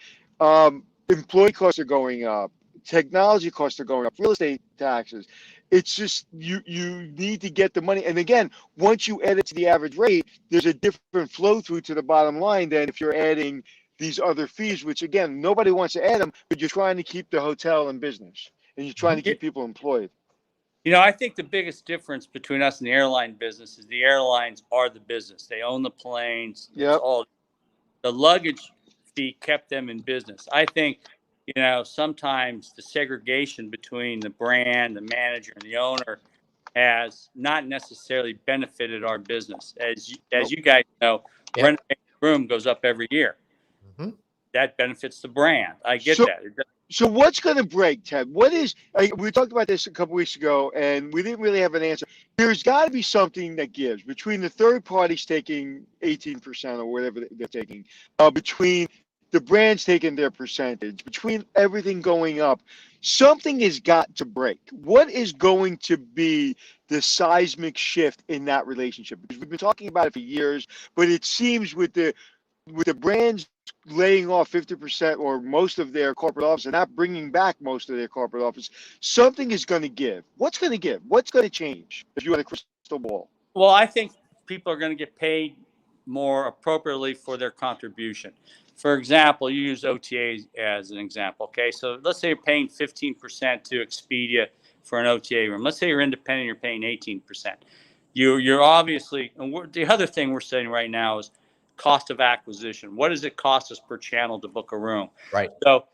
Employee costs are going up. Technology costs are going up. Real estate taxes. It's just you need to get the money. And again, once you add it to the average rate, there's a different flow through to the bottom line than if you're adding these other fees, which again, nobody wants to add them, but you're trying to keep the hotel in business and you're trying to keep people employed. You know, I think the biggest difference between us and the airline business is the airlines are the business. They own the planes. Yep. The luggage fee kept them in business. I think, sometimes the segregation between the brand, the manager, and the owner has not necessarily benefited our business. As you guys know, renovating a room goes up every year. That benefits the brand. I get that. So what's going to break, Ted? We talked about this a couple weeks ago, and we didn't really have an answer. There's got to be something that gives between the third parties taking 18% or whatever they're taking, between the brand's taking their percentage. Between everything going up, something has got to break. What is going to be the seismic shift in that relationship? Because we've been talking about it for years, but it seems with the brands laying off 50% or most of their corporate office and not bringing back most of their corporate office, something is going to give. What's going to give? What's going to change if you had a crystal ball? Well, I think people are going to get paid more appropriately for their contribution. For example, you use OTA as an example. Okay, so let's say you're paying 15% to Expedia for an OTA room. Let's say you're independent, you're paying 18%. You're obviously, and the other thing we're saying right now is cost of acquisition. What does it cost us per channel to book a room? Right. So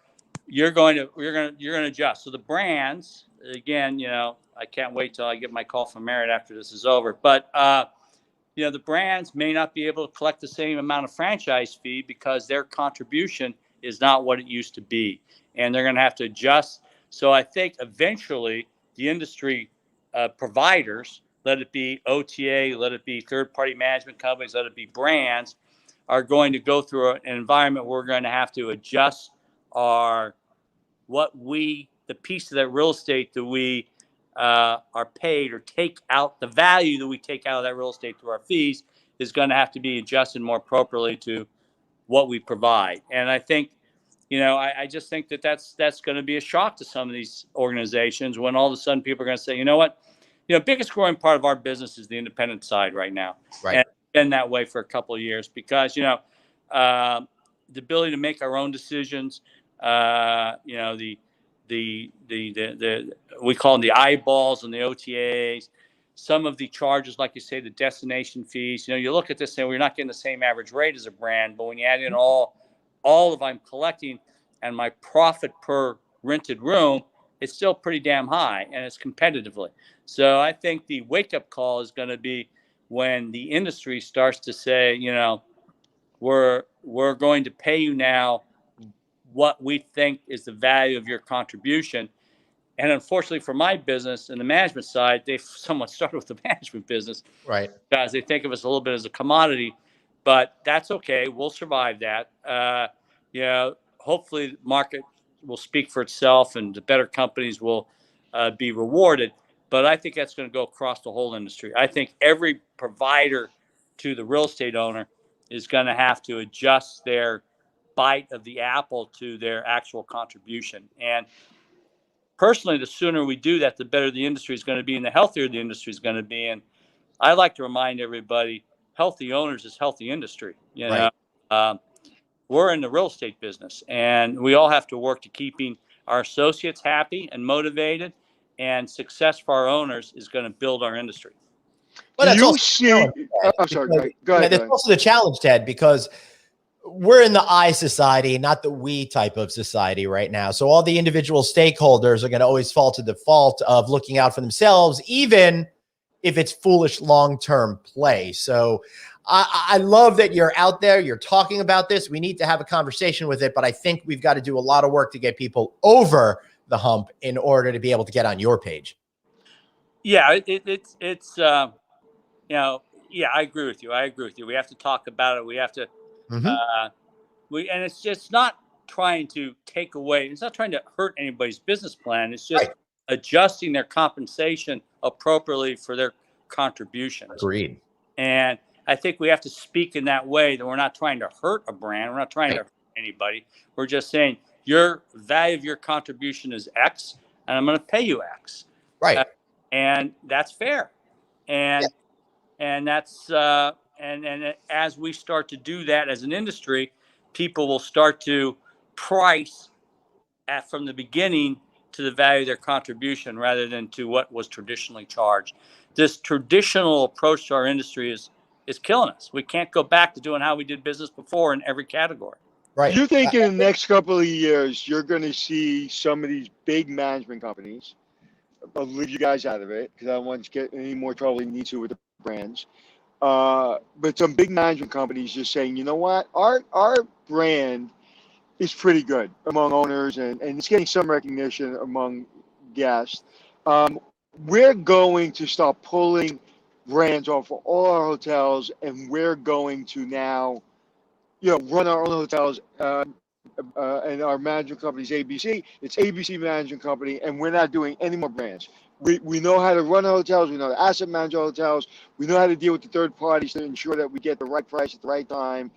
you're going to adjust. So the brands, again, I can't wait till I get my call from Marriott after this is over. But the brands may not be able to collect the same amount of franchise fee because their contribution is not what it used to be, and they're going to have to adjust. So I think eventually the industry providers, let it be OTA, let it be third-party management companies, let it be brands, are going to go through an environment where we're going to have to adjust the piece of that real estate that we are paid or take out, the value that we take out of that real estate through our fees is going to have to be adjusted more appropriately to what we provide. And I think, I just think that's going to be a shock to some of these organizations when all of a sudden people are going to say, you know what, biggest growing part of our business is the independent side right now. Right. And it's been that way for a couple of years because, the ability to make our own decisions, the we call them the eyeballs and the OTAs, some of the charges, like you say, the destination fees. You look at this and we're not getting the same average rate as a brand, but when you add in all of I'm collecting and my profit per rented room, it's still pretty damn high and it's competitively. So I think the wake up call is going to be when the industry starts to say, we're going to pay you now what we think is the value of your contribution. And unfortunately for my business and the management side, they somewhat started with the management business, Right? Because they think of us a little bit as a commodity, but that's okay. We'll survive that. Hopefully the market will speak for itself and the better companies will be rewarded. But I think that's going to go across the whole industry. I think every provider to the real estate owner is going to have to adjust their bite of the apple to their actual contribution. And personally, the sooner we do that, the better the industry is going to be and the healthier the industry is going to be. And I like to remind everybody, healthy owners is healthy industry. Right. We're in the real estate business and we all have to work to keeping our associates happy and motivated, and success for our owners is going to build our industry. But that's you also see, I'm sorry, go ahead. That's also the challenge, Ted, because we're in the I society, not the we type of society right now. So all the individual stakeholders are going to always fall to the fault of looking out for themselves, even if it's foolish long-term play. So I love that you're out there. You're talking about this. We need to have a conversation with it, but I think we've got to do a lot of work to get people over the hump in order to be able to get on your page. Yeah, it's I agree with you. We have to talk about it. We have to, and it's just not trying to take away. It's not trying to hurt anybody's business plan. It's just adjusting their compensation appropriately for their contributions. Agreed. And I think we have to speak in that way, that we're not trying to hurt a brand. We're not trying to hurt anybody. We're just saying your value of your contribution is X, and I'm going to pay you X. Right. And that's fair. And that's and as we start to do that as an industry, people will start to price from the beginning to the value of their contribution rather than to what was traditionally charged. This traditional approach to our industry is killing us. We can't go back to doing how we did business before in every category. Right. You think in the next couple of years, you're going to see some of these big management companies, I'll leave you guys out of it because I don't want to get any more trouble than you need to with the brands. But some big management companies just saying, you know what, our brand is pretty good among owners and it's getting some recognition among guests. We're going to start pulling brands off of all our hotels, and we're going to now, run our own hotels and our management company is ABC. It's ABC Management Company, and we're not doing any more brands. We know how to run hotels. We know how to asset manage hotels. We know how to deal with the third parties to ensure that we get the right price at the right time.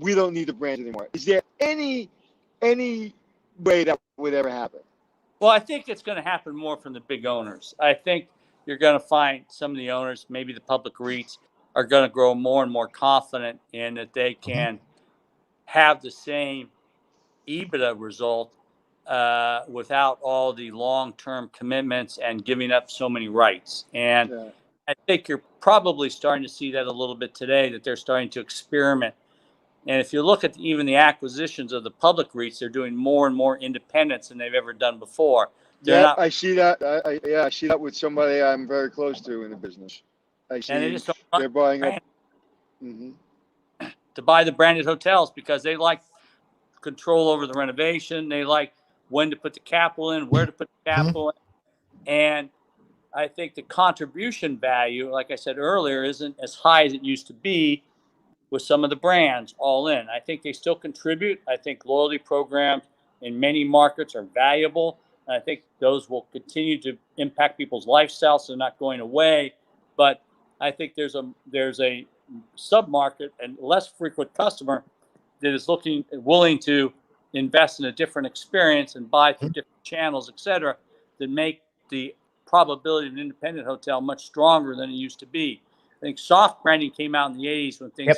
We don't need the brands anymore. Is there any way that would ever happen? Well, I think it's going to happen more from the big owners. I think you're going to find some of the owners, maybe the public REITs, are going to grow more and more confident in that they can have the same EBITDA result without all the long-term commitments and giving up so many rights. And Yeah. I think you're probably starting to see that a little bit today, that they're starting to experiment. And if you look at even the acquisitions of the public REITs, they're doing more and more independence than they've ever done before. They're Yeah, not, I see that. I see that with somebody I'm very close to in the business. I see and they just don't want they're buying up. Mhm. to buy the branded hotels because they like control over the renovation. They like when to put the capital in, where to put the capital in. And I think the contribution value, like I said earlier, isn't as high as it used to be with some of the brands all in. I think they still contribute. I think loyalty programs in many markets are valuable. And I think those will continue to impact people's lifestyles, so they're not going away. But I think there's a sub-market and less frequent customer that is willing to invest in a different experience and buy through different channels, et cetera, that make the probability of an independent hotel much stronger than it used to be. I think soft branding came out in the 80s when things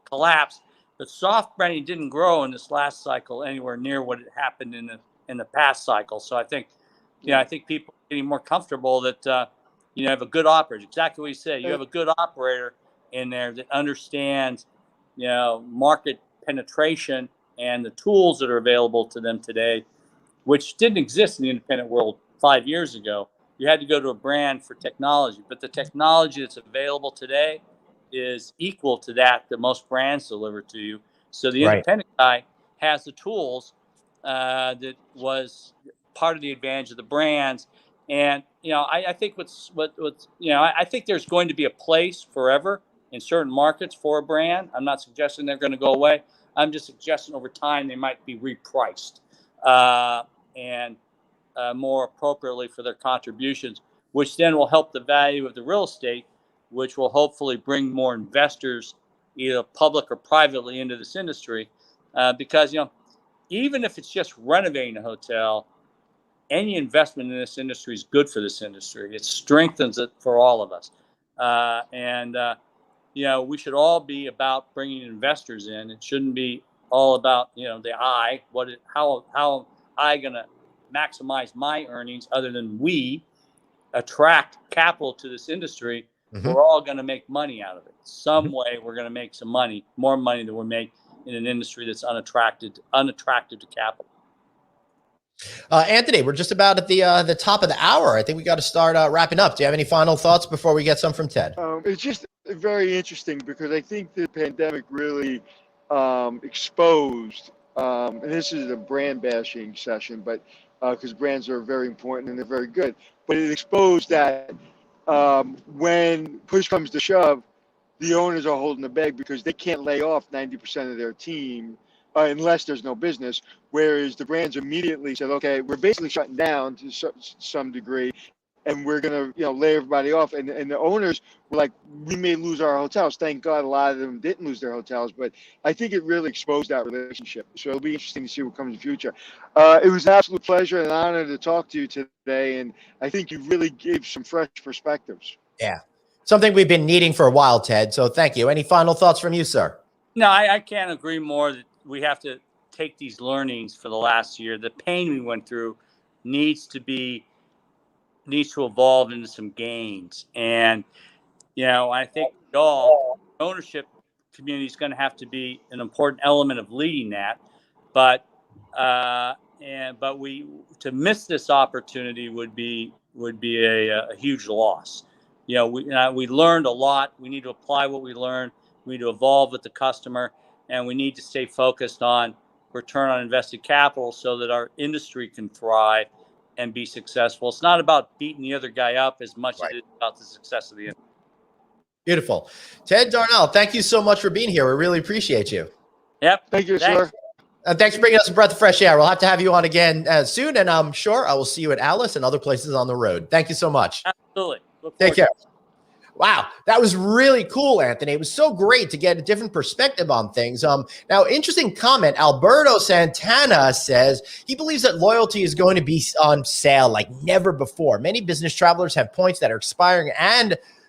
collapsed, but soft branding didn't grow in this last cycle anywhere near what had happened in the past cycle. So I think, I think people are getting more comfortable that you have a good operator. Exactly what you said. You have a good operator in there that understands, market penetration and the tools that are available to them today, which didn't exist in the independent world 5 years ago. You had to go to a brand for technology, but the technology that's available today is equal to that most brands deliver to you. So the independent guy has the tools that was part of the advantage of the brands. And I think I think there's going to be a place forever in certain markets for a brand. I'm not suggesting they're going to go away. I'm just suggesting over time they might be repriced and more appropriately for their contributions, which then will help the value of the real estate, which will hopefully bring more investors, either public or privately, into this industry. Because even if it's just renovating a hotel, any investment in this industry is good for this industry. It strengthens it for all of us. We should all be about bringing investors in. It shouldn't be all about, the I, how I going to maximize my earnings other than we attract capital to this industry. We're all going to make money out of it. Some way we're going to make some money, more money than we make in an industry that's unattractive to capital. Anthony, we're just about at the top of the hour. I think we got to start wrapping up. Do you have any final thoughts before we get some from Ted? It's just very interesting because I think the pandemic really exposed, and this is a brand bashing session, but because brands are very important and they're very good, but it exposed that when push comes to shove, the owners are holding the bag because they can't lay off 90% of their team unless there's no business. Whereas the brands immediately said, okay, we're basically shutting down to some degree, and we're going to lay everybody off. And the owners were like, we may lose our hotels. Thank God a lot of them didn't lose their hotels, but I think it really exposed that relationship. So it'll be interesting to see what comes in the future. It was an absolute pleasure and an honor to talk to you today, and I think you really gave some fresh perspectives. Yeah, something we've been needing for a while, Ted. So thank you. Any final thoughts from you, sir? No, I can't agree more that we have to take these learnings for the last year. The pain we went through needs to evolve into some gains. And, I think ownership community is going to have to be an important element of leading that. But to miss this opportunity would be a huge loss. We learned a lot. We need to apply what we learned. We need to evolve with the customer, and we need to stay focused on return on invested capital so that our industry can thrive and be successful. It's not about beating the other guy up as much as it is about the success of the industry. Beautiful. Ted Darnell, thank you so much for being here. We really appreciate you. Yep. Thank you, Thanks. sir. Thanks for bringing us a breath of fresh air. We'll have to have you on again soon, and I'm sure I will see you at Alice and other places on the road. Thank you so much. Absolutely. Take care. Wow, that was really cool, Anthony. It was so great to get a different perspective on things. Now, interesting comment. Alberto Santana says he believes that loyalty is going to be on sale like never before. Many business travelers have points that are expiring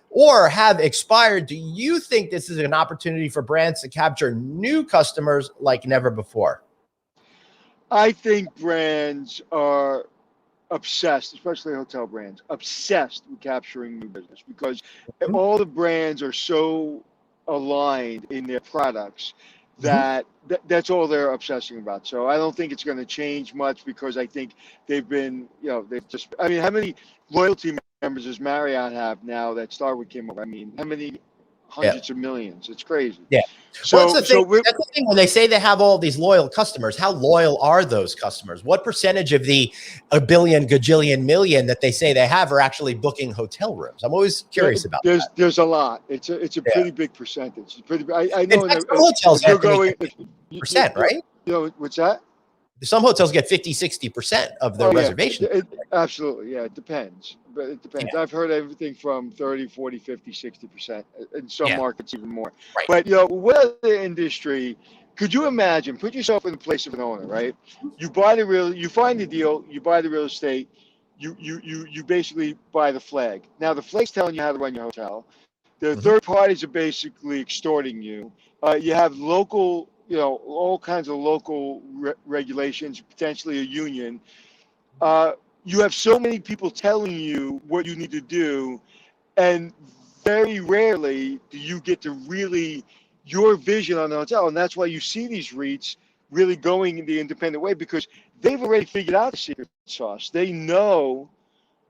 or have expired. Do you think this is an opportunity for brands to capture new customers like never before? I think brands are obsessed, especially hotel brands, obsessed with capturing new business because all the brands are so aligned in their products that that's all they're obsessing about. So I don't think it's going to change much because I think they've been, I mean, how many loyalty members does Marriott have now that Starwood came over? I mean, how many hundreds of millions? It's crazy. Yeah. So, well, that's the thing when they say they have all these loyal customers. How loyal are those customers? What percentage of the a billion, gajillion, million that they say they have are actually booking hotel rooms? I'm always curious about that. There's a lot. It's a pretty big percentage. It's pretty. I know. In fact, some hotels if you're going, percent, right? You know what's that? Some hotels get 50, 60% of their reservation. Absolutely. Yeah, it depends. But it depends. Yeah. I've heard everything from 30, 40, 50, 60%. In some markets, even more. Right. But, what other industry, could you imagine, put yourself in the place of an owner, right? You find the deal, you buy the real estate, you basically buy the flag. Now, the flag's telling you how to run your hotel. The third parties are basically extorting you. You have local, all kinds of local regulations, potentially a union. You have so many people telling you what you need to do, and very rarely do you get to really your vision on the hotel. And that's why you see these REITs really going in the independent way because they've already figured out the secret sauce. They know,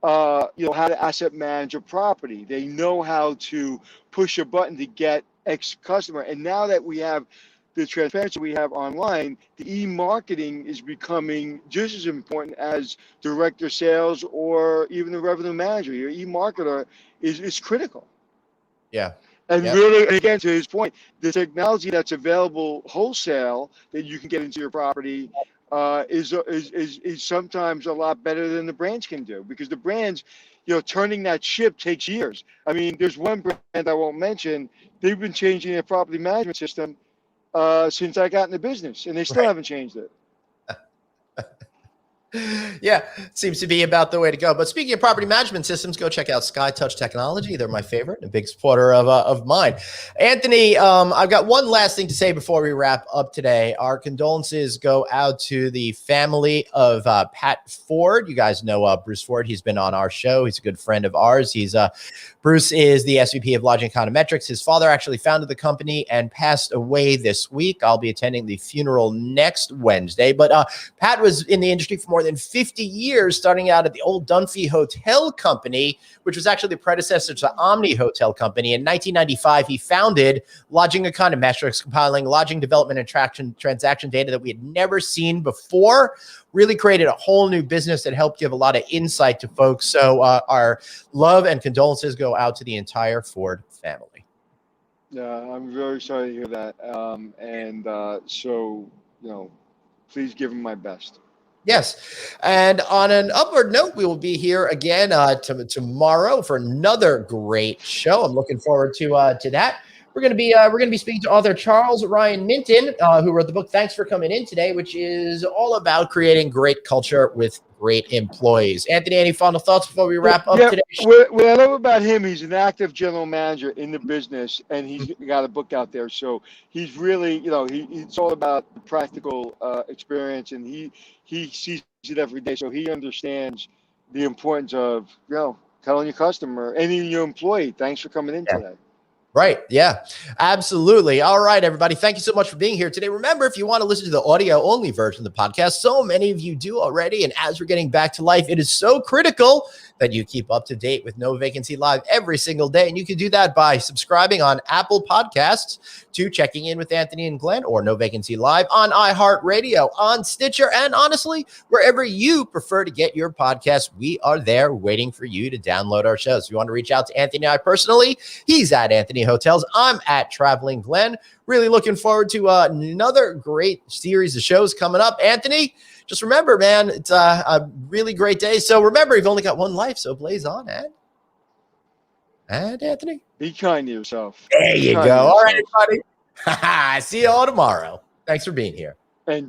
how to asset manage a property. They know how to push a button to get X customer. And now that we have the transparency we have online, the e-marketing is becoming just as important as director sales or even the revenue manager. Your e-marketer is critical. Yeah. And really, again, to his point, the technology that's available wholesale that you can get into your property is sometimes a lot better than the brands can do because the brands, turning that ship takes years. I mean, there's one brand I won't mention. They've been changing their property management system since I got in the business, and they still haven't changed it. Yeah, seems to be about the way to go. But speaking of property management systems, go check out SkyTouch Technology. They're my favorite, a big supporter of mine. Anthony, I've got one last thing to say before we wrap up today. Our condolences go out to the family of Pat Ford. You guys know Bruce Ford. He's been on our show. He's a good friend of ours. Bruce is the SVP of Lodging Econometrics. His father actually founded the company and passed away this week. I'll be attending the funeral next Wednesday. But Pat was in the industry for more than 50 years, starting out at the old Dunphy Hotel Company, which was actually the predecessor to Omni Hotel Company. In 1995, he founded Lodging Econometrics, compiling lodging development and transaction data that we had never seen before. Really created a whole new business that helped give a lot of insight to folks. So our love and condolences go out to the entire Ford family. Yeah, I'm very sorry to hear that. So, please give him my best. Yes. And on an upward note, we will be here again tomorrow for another great show. I'm looking forward to that. We're going to be speaking to author Charles Ryan Minton, who wrote the book Thanks for Coming In Today, which is all about creating great culture with great employees. Anthony, any final thoughts before we wrap up today? What I love about him, he's an active general manager in the business, and he's got a book out there. So he's really, it's all about the practical experience, and he sees it every day. So he understands the importance of, telling your customer and even your employee, thanks for coming in today. Right. Yeah, absolutely. All right, everybody. Thank you so much for being here today. Remember, if you want to listen to the audio only version of the podcast, so many of you do already. And as we're getting back to life, it is so critical that you keep up to date with No Vacancy Live every single day. And you can do that by subscribing on Apple Podcasts, to Checking In with Anthony and Glenn, or No Vacancy Live on iHeartRadio, on Stitcher, and honestly, wherever you prefer to get your podcast, we are there waiting for you to download our shows. If you want to reach out to Anthony and I personally, he's at Anthony Hotels. I'm at Traveling Glenn. Really looking forward to another great series of shows coming up. Anthony, just remember, man, it's a really great day. So remember, you've only got one life, so blaze on, Ed. And Anthony? Be kind to yourself. There you go. All right, everybody. See you all tomorrow. Thanks for being here. And